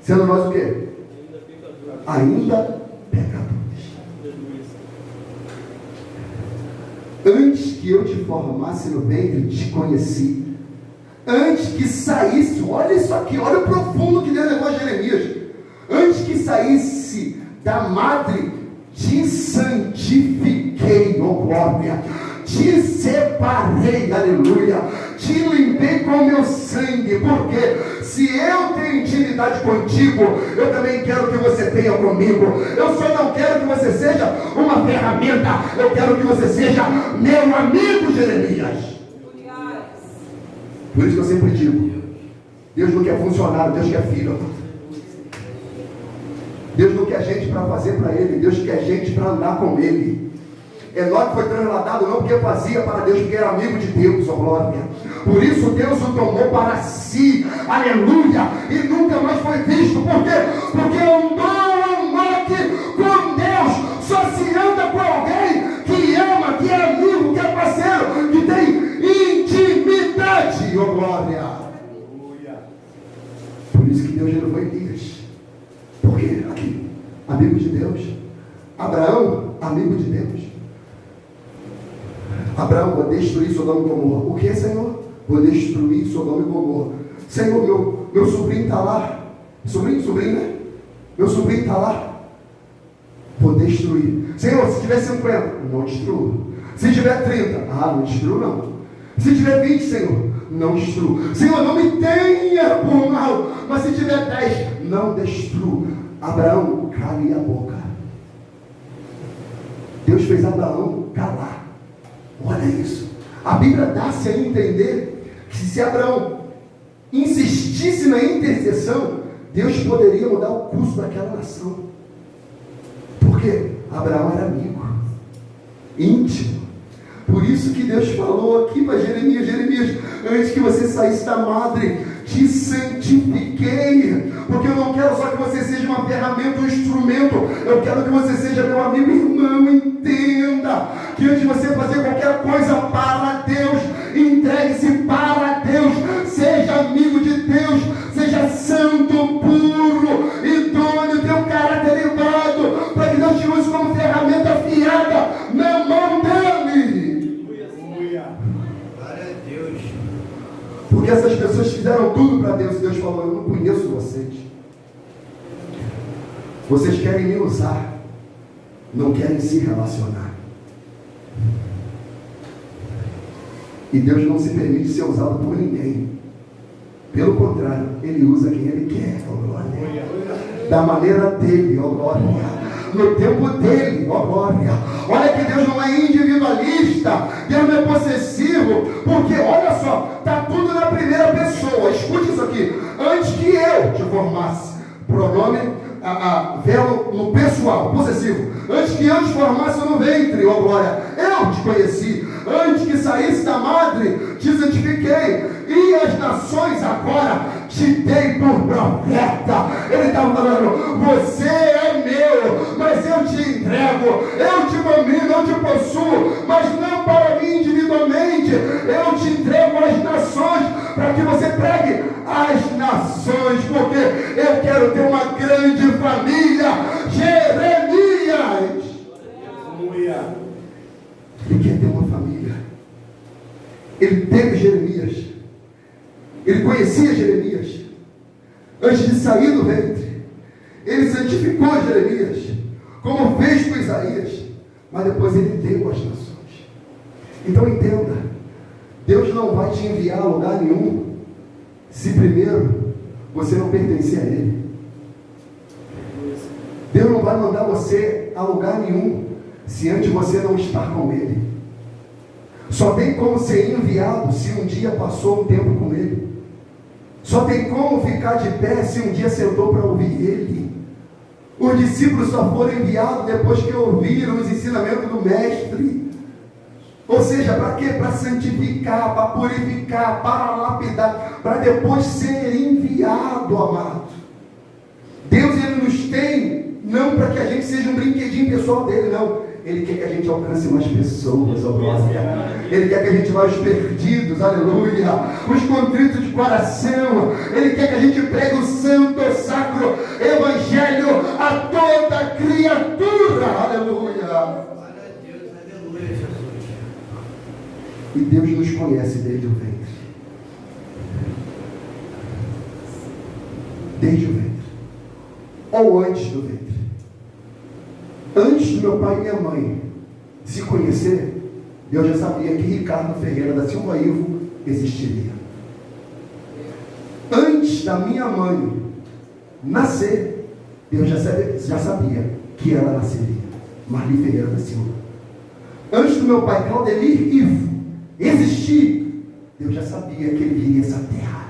Sendo nós o quê? Ainda pecadores. Antes que eu te formasse no ventre, te conheci. Antes que saísse, olha isso aqui, olha o profundo que Deus levou a Jeremias. Antes que saísse da madre, te santifiquei, oh glória. te separei, aleluia, te limpei com o meu sangue, porque se eu tenho intimidade contigo, eu também quero que você tenha comigo. Eu só não quero que você seja uma ferramenta, eu quero que você seja meu amigo, Jeremias. Por isso que eu sempre digo, Deus não quer funcionário, Deus quer filho. Deus não quer gente para fazer para Ele, Deus quer gente para andar com Ele. Enoque foi transladado não porque fazia para Deus, porque era amigo de Deus, ó glória. Por isso Deus o tomou para si, aleluia, e nunca mais foi visto. Por quê? Porque andou Enoque com Deus. Só se anda com alguém que ama, que é amigo, que é parceiro, que tem intimidade, ó glória. Por isso que Deus gerou Elias. Por quê? Aqui, amigo de Deus. Abraão, amigo de Deus. Abraão, vou destruir Sodoma e Gomorra. O que, Senhor? Vou destruir Sodoma e Gomorra. Senhor, meu sobrinho está lá. Sobrinho, né? Meu sobrinho está lá. Vou destruir. Senhor, se tiver 50, não destruo. Se tiver 30, não destruo não. Se tiver 20, Senhor, não destruo. Senhor, não me tenha por mal. Mas se tiver 10, não destruo. Abraão, cale a boca. Deus fez Abraão calar. Olha isso. A Bíblia dá-se a entender que se Abraão insistisse na intercessão, Deus poderia mudar o curso daquela nação. Porque Abraão era amigo, íntimo. Por isso que Deus falou aqui para Jeremias: Jeremias, antes que você saísse da madre, te santifiquei. Porque eu não quero só que você seja uma ferramenta, um instrumento. Eu quero que você seja meu amigo. Irmão, entenda que antes de você fazer qualquer coisa para Deus, entregue-se para Deus. Seja amigo de Deus. Seja santo, puro, idôneo, tenha um caráter elevado, para que Deus te use como ferramenta afiada na mão dele. Glória a Deus. Porque essas pessoas fizeram tudo para Deus, e Deus falou: eu não conheço vocês. Vocês querem me usar, não querem se relacionar. E Deus não se permite ser usado por ninguém. Pelo contrário, Ele usa quem Ele quer, ó glória. Da maneira dele, ó glória. No tempo dele, ó glória. Olha que Deus não é individualista, Deus não é possessivo, porque olha só, está tudo na primeira pessoa. Escute isso aqui: antes que eu te formasse, pronome velo no pessoal, possessivo. Antes que eu te formasse no ventre, ó glória, eu te conheci. Antes que saísse da madre, te santifiquei. E as nações agora te dei por profeta. Ele está falando: você é meu, mas eu te entrego, eu te domino, eu te possuo, mas não para mim individualmente. Eu te entrego às nações, para que você pregue às nações, porque eu quero ter uma grande família. Jeremias, ele quer ter uma família. Ele teve Jeremias. Ele conhecia Jeremias antes de sair do ventre. Ele santificou Jeremias, como fez com Isaías, mas depois ele deu às nações. Então entenda: Deus não vai te enviar a lugar nenhum se primeiro você não pertencer a Ele. Deus não vai mandar você a lugar nenhum se antes você não estar com Ele. Só tem como ser enviado se um dia passou um tempo com Ele. Só tem como ficar de pé se um dia sentou para ouvir Ele. Os discípulos só foram enviados depois que ouviram os ensinamentos do Mestre. Ou seja, para quê? Para santificar, para purificar, para lapidar, para depois ser enviado, amado. Deus, Ele nos tem, não para que a gente seja um brinquedinho pessoal dele, não. Ele quer que a gente alcance mais pessoas, ó glória. Ele quer que a gente vá aos perdidos, aleluia, os contritos de coração. Ele quer que a gente pregue o santo, sacro evangelho a toda criatura, aleluia. Glória a Deus, aleluia, Jesus. E Deus nos conhece desde o ventre. Desde o ventre. Ou antes do ventre. Antes do meu pai e minha mãe se conhecer, Deus já sabia que Ricardo Ferreira da Silva Ivo existiria. Antes da minha mãe nascer, Deus já sabia que ela nasceria. Marli Ferreira da Silva. Antes do meu pai Claudemir Ivo existir, Deus já sabia que ele viria essa terra.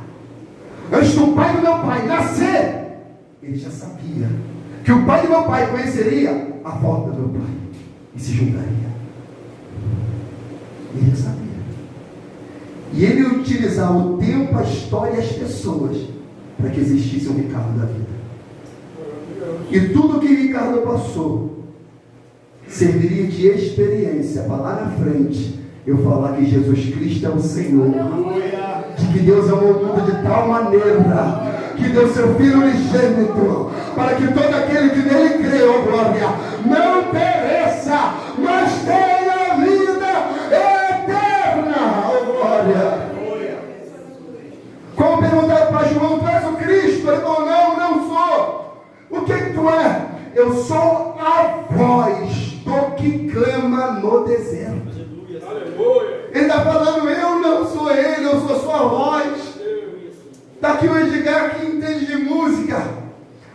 Antes do pai do meu pai nascer, ele já sabia que o pai do meu pai conheceria a volta do meu pai e se juntaria. Ele já sabia. E ele utilizava o tempo, a história e as pessoas para que existisse um Ricardo da vida. E tudo que Ricardo passou serviria de experiência para lá na frente eu falar que Jesus Cristo é o Senhor, de que Deus amou o mundo de tal maneira que deu seu Filho unigênito, para que todo aquele que nele crê, ó glória, não pereça, mas tenha vida eterna, ó glória. Como perguntaram para João, tu és o Cristo? Ele falou, não sou. O que tu é? Eu sou a voz do que clama no deserto. Ele está falando, eu não sou ele, eu sou a sua voz. Está aqui o Edgar que entende de música.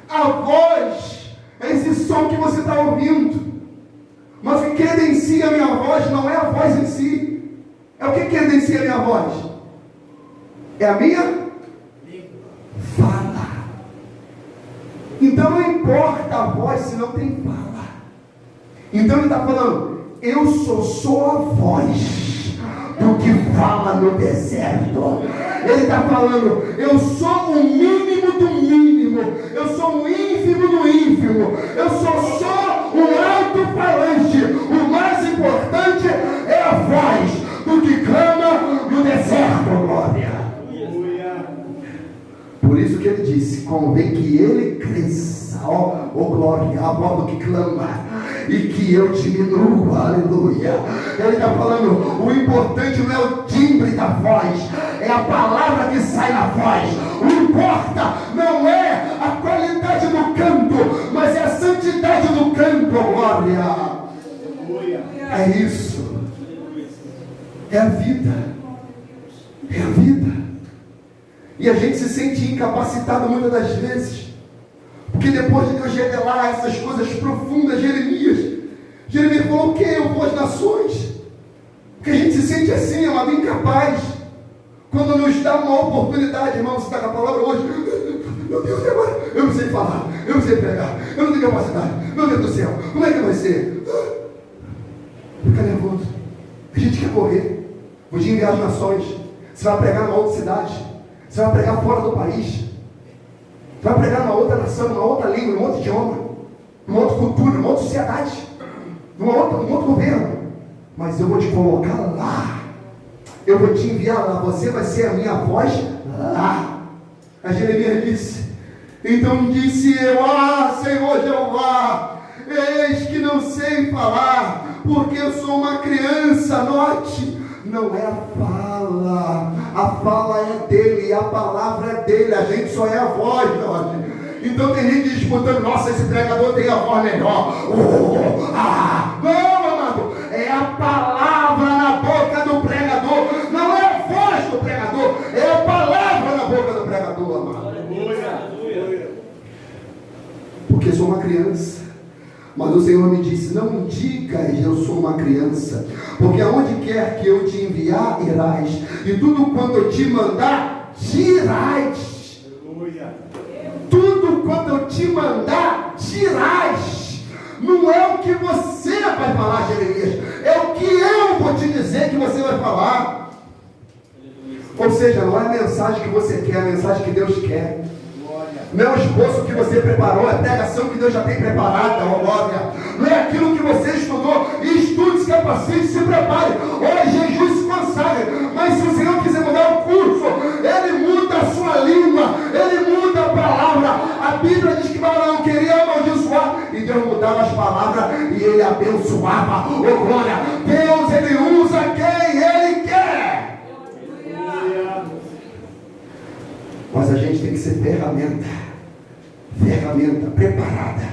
A voz é esse som que você está ouvindo. Mas o que credencia a minha voz não é a voz em si. É o que credencia a minha voz? É a minha fala. Então não importa a voz se não tem fala. Então ele está falando, eu sou a voz do que fala no deserto. Ele está falando, eu sou o mínimo do mínimo, eu sou o ínfimo do ínfimo, eu sou só o alto-falante. O mais importante é a voz do que clama no deserto, glória. Por isso que ele disse, convém que ele cresça, ó glória, a voz do que clama, e que eu diminua, aleluia. Ele está falando, o importante não é o timbre da voz, é a palavra que sai na voz. O que importa não é a qualidade do canto, mas é a santidade do canto, glória. É isso. É a vida. É a vida. E a gente se sente incapacitado muitas das vezes, porque depois de Deus revelar essas coisas profundas, Jeremias falou o que? Eu vou às nações. Porque a gente se sente assim, amado, incapaz. Quando nos dá uma oportunidade, irmão, você está com a palavra hoje, meu Deus, e agora? Eu não sei falar, eu não sei pregar, eu não tenho capacidade, meu Deus do céu, como é que vai ser? Fica nervoso. A gente quer correr. Vou te enviar às nações. Você vai pregar numa outra cidade. Você vai pregar fora do país. Você vai pregar numa outra nação, numa outra língua, num outro idioma, numa outra cultura, numa outra sociedade, num outro governo. Mas eu vou te colocar lá. Eu vou te enviar lá. Você vai ser a minha voz lá. A Jeremias disse. Então disse eu, Senhor Jeová, eis que não sei falar, porque eu sou uma criança. Note, não é a fala é dele, a palavra é dele, a gente só é a voz, Jorge. Então tem gente disputando, nossa, esse pregador tem a voz melhor. Não, amado, é a palavra na boca do pregador, não é a voz do pregador, é a palavra na boca do pregador, amado. Porque sou uma criança. Mas o Senhor me disse, não digas eu sou uma criança, porque aonde quer que eu te enviar, irás, e tudo quanto eu te mandar, dirás. Tudo quanto eu te mandar, dirás. Não é o que você vai falar, Jeremias, é o que eu vou te dizer que você vai falar. Ou seja, não é a mensagem que você quer, é a mensagem que Deus quer. Não é o esboço que você preparou, é a pregação que Deus já tem preparada, ó glória. Não é aquilo que você estudou. Estude, se capacite, se prepare. Ore, jejum, se consagre. Mas se o Senhor quiser mudar o curso, Ele muda a sua língua, Ele muda a palavra. A Bíblia diz que Balaão queria amaldiçoar, e Deus mudava as palavras e Ele abençoava. Ó glória. Deus, Ele usa quem Ele quer. Mas a gente tem que ser ferramenta preparada,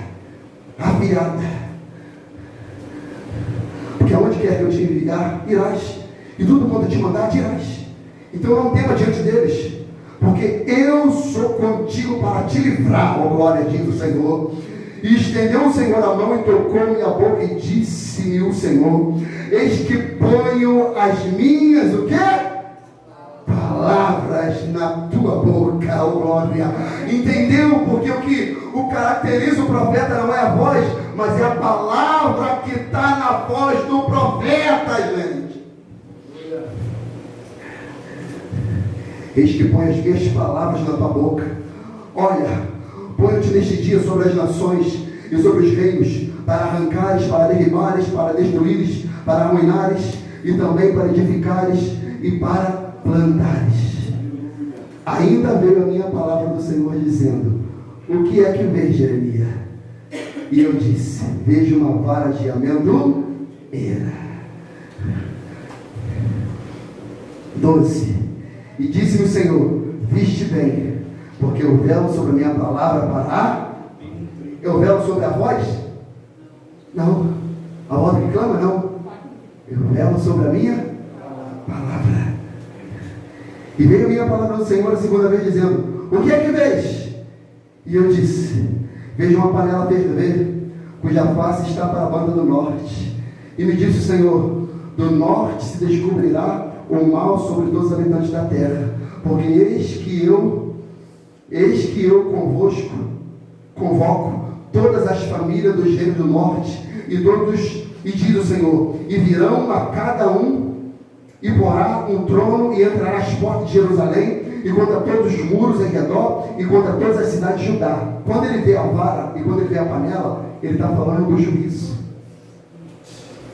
afiada. Porque aonde quer quer que eu te enviar, irás. E tudo quanto eu te mandar, dirás. Então não tema diante deles, porque eu sou contigo para te livrar, ó glória, diz o Senhor. E estendeu o Senhor a mão e tocou minha boca e disse-me o Senhor: eis que ponho as minhas, o quê? Palavras na tua boca, ó glória. Entendeu? Porque o que o caracteriza o profeta não é a voz, mas é a palavra que está na voz do profeta, gente. Eis que põe as minhas palavras na tua boca. Olha, ponho-te neste dia sobre as nações e sobre os reinos, para arrancares, para derribares, para destruires, para arruinares, e também para edificares e para plantares. Ainda veio a minha palavra do Senhor dizendo: o que é que vês, Jeremias? E eu disse: vejo uma vara de amendoeira. 12. E disse-me o Senhor: viste bem, porque eu velo sobre a minha palavra para... Eu velo sobre a voz? Não. A voz que clama? Não. Eu velo sobre a minha palavra. E veio a minha palavra do Senhor a segunda vez dizendo: o que é que vês? E eu disse: vejo uma panela ferver, cuja face está para a banda do norte. E me disse o Senhor: do norte se descobrirá o mal sobre todos os habitantes da terra, porque eis que eu convoco todas as famílias dos reinos do norte, e diz o Senhor, e virão a cada um, e porá um trono, e entrará às portas de Jerusalém, e contra todos os muros em redor, e contra todas as cidades de Judá. Quando ele vê a vara, e quando ele vê a panela, ele está falando do juízo.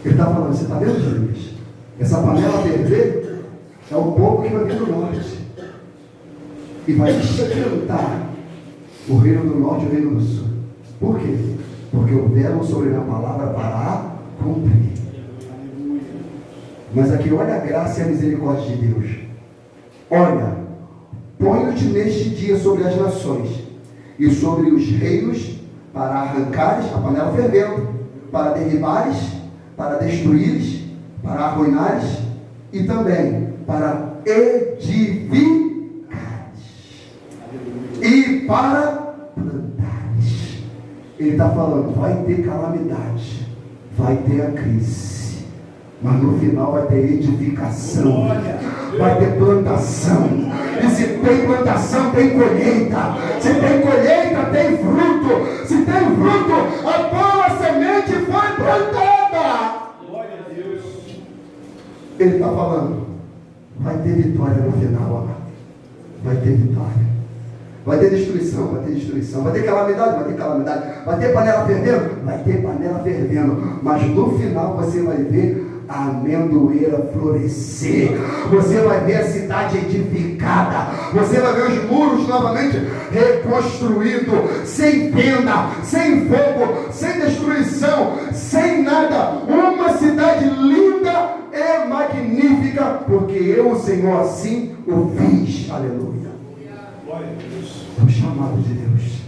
Ele está falando: você está vendo, Jeremias? Essa panela ferver é o povo que vai vir do norte e vai esquentar o reino do norte e o reino do sul. Por quê? Porque eu velo sobre a minha palavra para a cumprir. Mas aqui, olha a graça e a misericórdia de Deus. Olha, ponho-te neste dia sobre as nações e sobre os reinos, para arrancares, a panela fervendo, para derribares, para destruíres, para arruinares, e também para edificares e para plantares. Ele está falando: vai ter calamidade, vai ter a crise, mas no final vai ter edificação, vai ter plantação. E se tem plantação, tem colheita. Se tem colheita, tem fruto. Se tem fruto, a boa semente foi plantada. Glória a Deus. Ele está falando: vai ter vitória no final, amado. Vai ter vitória. Vai ter destruição, vai ter destruição. Vai ter calamidade, vai ter calamidade. Vai ter panela fervendo, vai ter panela fervendo. Mas no final você vai ver a amendoeira florescer. Você vai ver a cidade edificada. Você vai ver os muros novamente reconstruídos, sem venda, sem fogo, sem destruição, sem nada. Uma cidade linda e magnífica, porque eu, o Senhor, assim o fiz. Aleluia. Glória a Deus. É o chamado de Deus.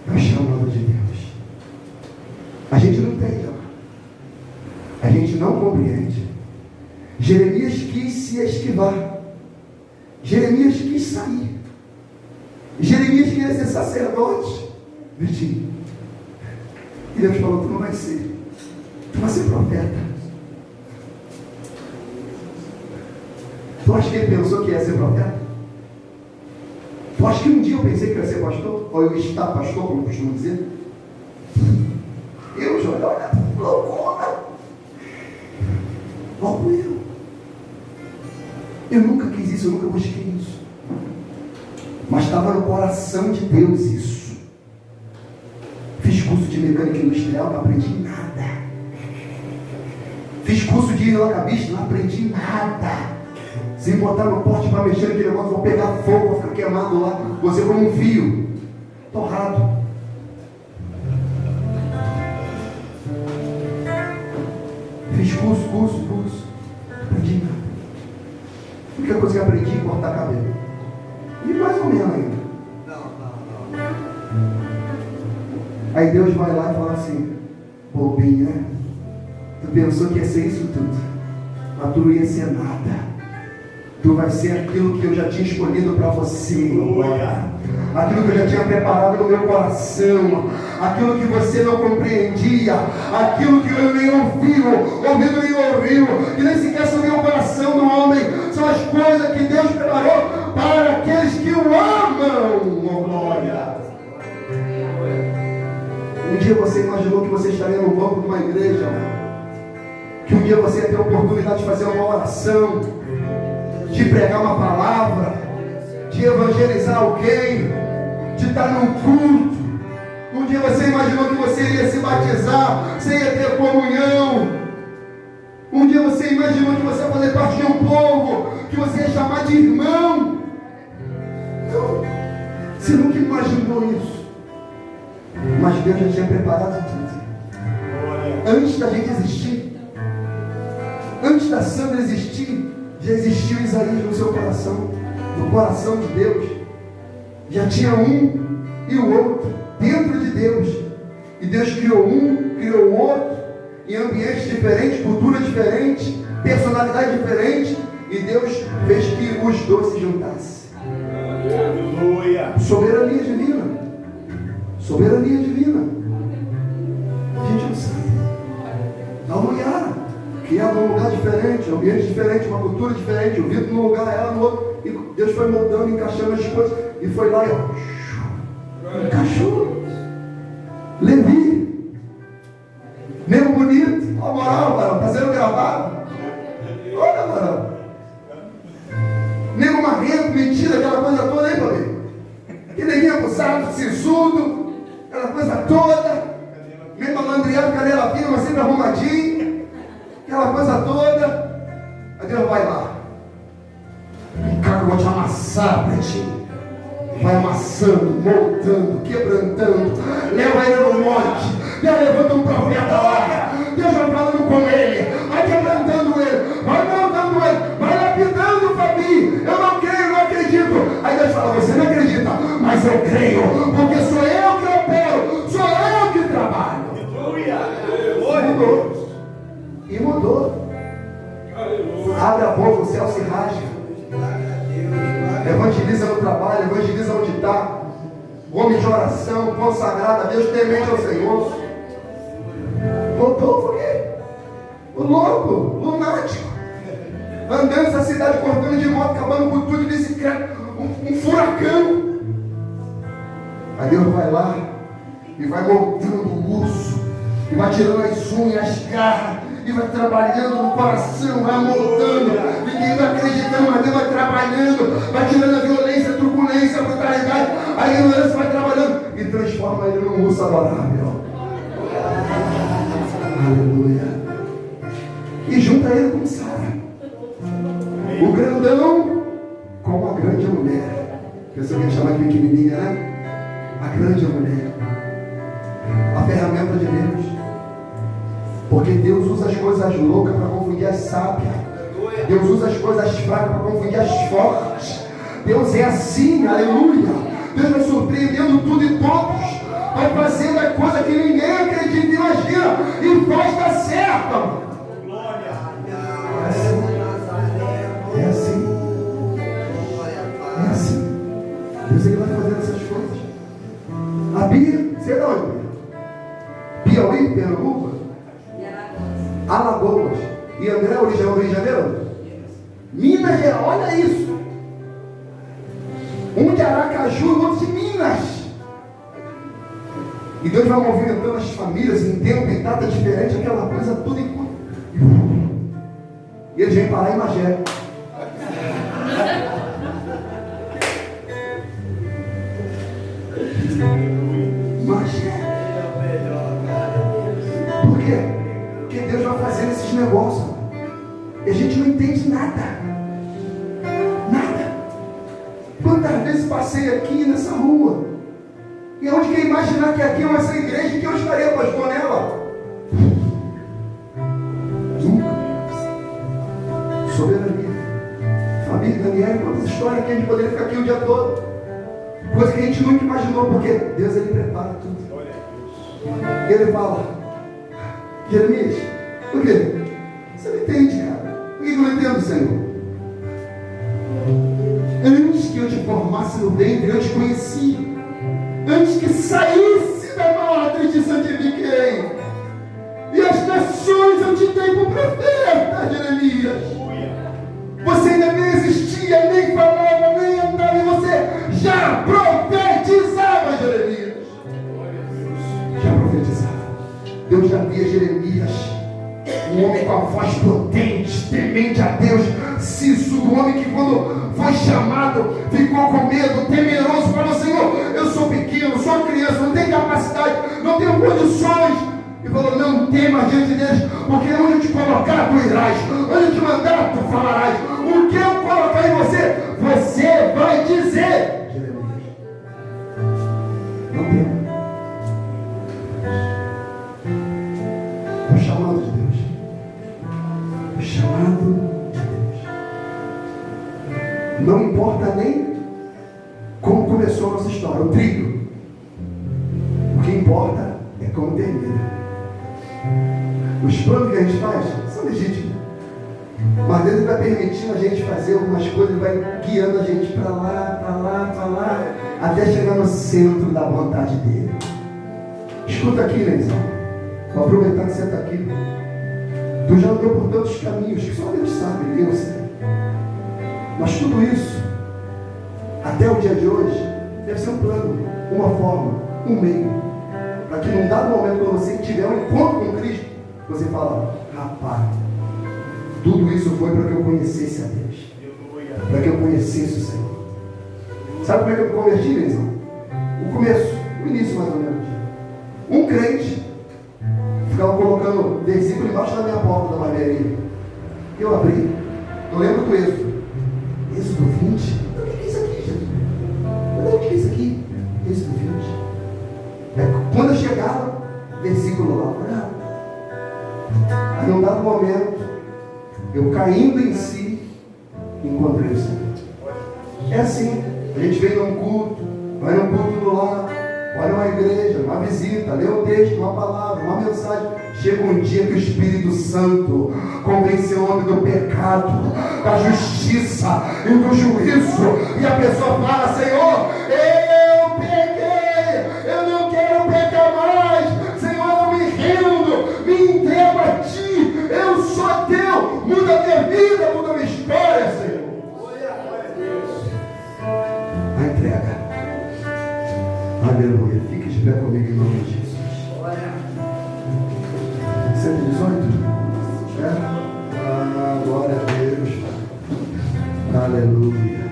É o chamado de Deus. A gente não entende, a gente não compreende. Jeremias quis se esquivar. Jeremias quis sair. Jeremias queria ser sacerdote. Vitinho. E Deus falou: tu não vai ser. Tu vai ser profeta. Tu acha que ele pensou que ia ser profeta? Tu acha que um dia eu pensei que ia ser pastor? Ou eu ia estar pastor, como eu costumo dizer? Eu, João, olha, loucura. Logo eu. Eu nunca quis isso, eu nunca busquei isso. Mas estava no coração de Deus isso. Fiz curso de mecânica industrial, não aprendi nada. Fiz curso de hidrocabista, não aprendi nada. Se botar no poste para mexer naquele negócio, vou pegar fogo, vou ficar queimado lá. Você como um fio torrado. Fiz curso. Não aprendi nada. A única coisa que aprendi é cortar cabelo. E mais ou menos ainda. Não. Aí Deus vai lá e fala assim: bobinha, Tu pensou que ia ser isso tudo, mas tu não ia ser nada. Tu vai ser aquilo que eu já tinha escolhido para você. Aquilo que eu já tinha preparado no meu coração. Aquilo que você não compreendia. Aquilo que eu nem ouviu, ouvido nem ouviu, que nem sequer subiu o coração do homem. São as coisas que Deus preparou para aqueles que o amam. Oh, glória! Um dia você imaginou que você estaria no banco de uma igreja, que um dia você ia ter a oportunidade de fazer uma oração, de pregar uma palavra, de evangelizar alguém, de estar num culto. Um dia você imaginou que você iria se batizar, você ia ter comunhão. Um dia você imaginou que você ia fazer parte de um povo, que você ia chamar de irmão. Não, você nunca imaginou isso. Mas Deus já tinha preparado tudo. Antes da gente existir, antes da Sandra existir, já existiu Isaías no seu coração, no coração de Deus. Já tinha um e o outro dentro de Deus. E Deus criou um, criou o outro, em ambientes diferentes, cultura diferente, personalidade diferente. E Deus fez que os dois se juntassem. Soberania divina. Soberania divina. A gente não sabe. Dá uma olhada. Criado num lugar diferente, ambiente diferente, uma cultura diferente, o vidro num lugar, ela no outro. E Deus foi moldando, encaixando as coisas. E foi lá e ó, encaixou. Levi. Nego bonito. Olha a moral, mano. Tá sendo gravado. Olha, mano. Nego marrento, mentira, aquela coisa toda aí, família. Que neguinho abusado, sisudo, aquela coisa toda. Meio malandreado, canela fina, mas sempre arrumadinho. Aquela coisa toda. Aí Deus vai lá. Cara, eu vou te amassar, pretinho. Vai amassando, moldando, quebrantando. Leva ele no monte. Deus levanta um profeta lá. Deus vai falando com ele. Vai quebrantando ele. Vai moldando ele. Vai lapidando o Fabi. Eu não creio, não acredito. Aí Deus fala, você não acredita, mas eu creio. Porque sou eu que opero. Sou eu que trabalho. Mudou. E mudou. Abre a boca, o céu se rasga. Evangeliza no trabalho, evangeliza onde está. Homem de oração, consagrado a Deus, temente ao Senhor. Voltou, foi quê? O louco, lunático. Andando essa cidade, cortando de moto, acabando com tudo, bicicleta, um furacão. Aí Deus vai lá e vai montando o urso, e vai tirando as unhas, as garras, e vai trabalhando no coração, vai moldando. Ninguém vai acreditando, mas Deus vai trabalhando, vai tirando a violência, a turbulência, a brutalidade, a ignorância, vai trabalhando e transforma ele num urso adorável. Aleluia. E junta ele com Sara, o grandão com a grande mulher. Pessoa que chama de pequenininha, né? A grande mulher, a ferramenta de Deus. Porque Deus usa as coisas loucas para confundir as sábias. Deus usa as coisas fracas para confundir as fortes. Deus é assim, aleluia. Deus vai surpreendendo tudo e todos. Vai fazendo a coisa que ninguém acredita e imagina. E faz dar certo. É assim. É assim. É assim. Deus ele vai fazendo essas coisas. A Bia, sei de onde? Piauí, Pernambuco, Alagoas. E André, original do Rio de Janeiro? Minas Gerais, olha isso. Um de Aracaju e outro de Minas. E Deus vai movimentando as famílias em tempo e data diferente, aquela coisa tudo enquanto. E eles vêm parar em Magé. Magé. Por quê? Porque Deus vai fazendo esses negócios. E a gente não entende nada. Nada. Quantas vezes passei aqui nessa rua? E onde quer imaginar que aqui é essa igreja que eu estaria pastor nela? Nunca. Soberania. Família Daniel, quantas histórias que a gente poderia ficar aqui o dia todo. Coisa que a gente nunca imaginou, porque Deus ele prepara tudo. E ele fala, Jeremias, Por quê? Você não entende, cara. Por que eu não entendo, Senhor? Antes que eu te formasse no ventre, eu te conheci. Antes que saísse da matriz, te santifiquei. E as nações eu te dei por profeta, Jeremias. Você ainda nem existia, nem falava, nem andava, e você já profetizava, Jeremias. Já profetizava. Deus já via Jeremias, um homem com a voz potente, temente a Deus, sisudo, um homem que quando foi chamado, ficou com medo, temeroso, falou: Senhor, eu sou pequeno, sou criança, não tenho capacidade, não tenho condições. E falou: não temas diante deles, porque onde eu te colocar, tu irás, onde eu te mandar, tu falarás. O que eu colocar em você, você vai dizer. Jeremias, não tema. O chamado de Deus. O chamado de Deus. Não importa nem como começou a nossa história, o trilho. O que importa é como termina. Os planos que a gente faz são legítimos, mas Deus vai permitindo a gente fazer algumas coisas, vai guiando a gente para lá, até chegar no centro da vontade dele. Escuta aqui, Lenzão. Vou aproveitar que você está aqui. Tu já andou por tantos caminhos que só Deus sabe, Deus sabe. Mas tudo isso, até o dia de hoje, deve ser um plano, uma forma, um meio, para que num dado momento, quando você tiver um encontro com Cristo, você fala: rapaz, tudo isso foi para que eu conhecesse a Deus, para que eu conhecesse o Senhor. Sabe como é que eu me converti, Lenzão? O começo, o início mais ou menos. Um crente ficava colocando versículo embaixo da minha porta da barbearia. Eu abri, eu lembro do Êxodo 20. O que é isso aqui, Jesus? O que é isso aqui? Êxodo 20. Quando eu chegava, versículo lá, aí num dado momento, eu caindo em si, encontrei o Senhor. É assim, a gente vem num culto, vai num culto do lar, vai numa igreja, uma visita, lê um texto, uma palavra, uma mensagem. Chega um dia que o Espírito Santo convence o homem do pecado, da justiça e do juízo, e a pessoa fala: Senhor, eu pequei, eu não quero pecar mais, Senhor, eu me rendo, me entrego a Ti, eu sou Teu, muda a minha vida, muda a minha história, Senhor. A entrega. Aleluia. Fique de pé comigo em nome de Jesus. 118? É? Ah, glória a Deus. Aleluia.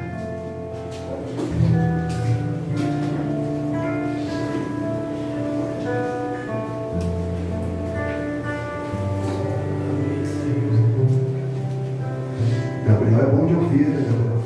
Gabriel é bom de ouvir, né, Gabriel?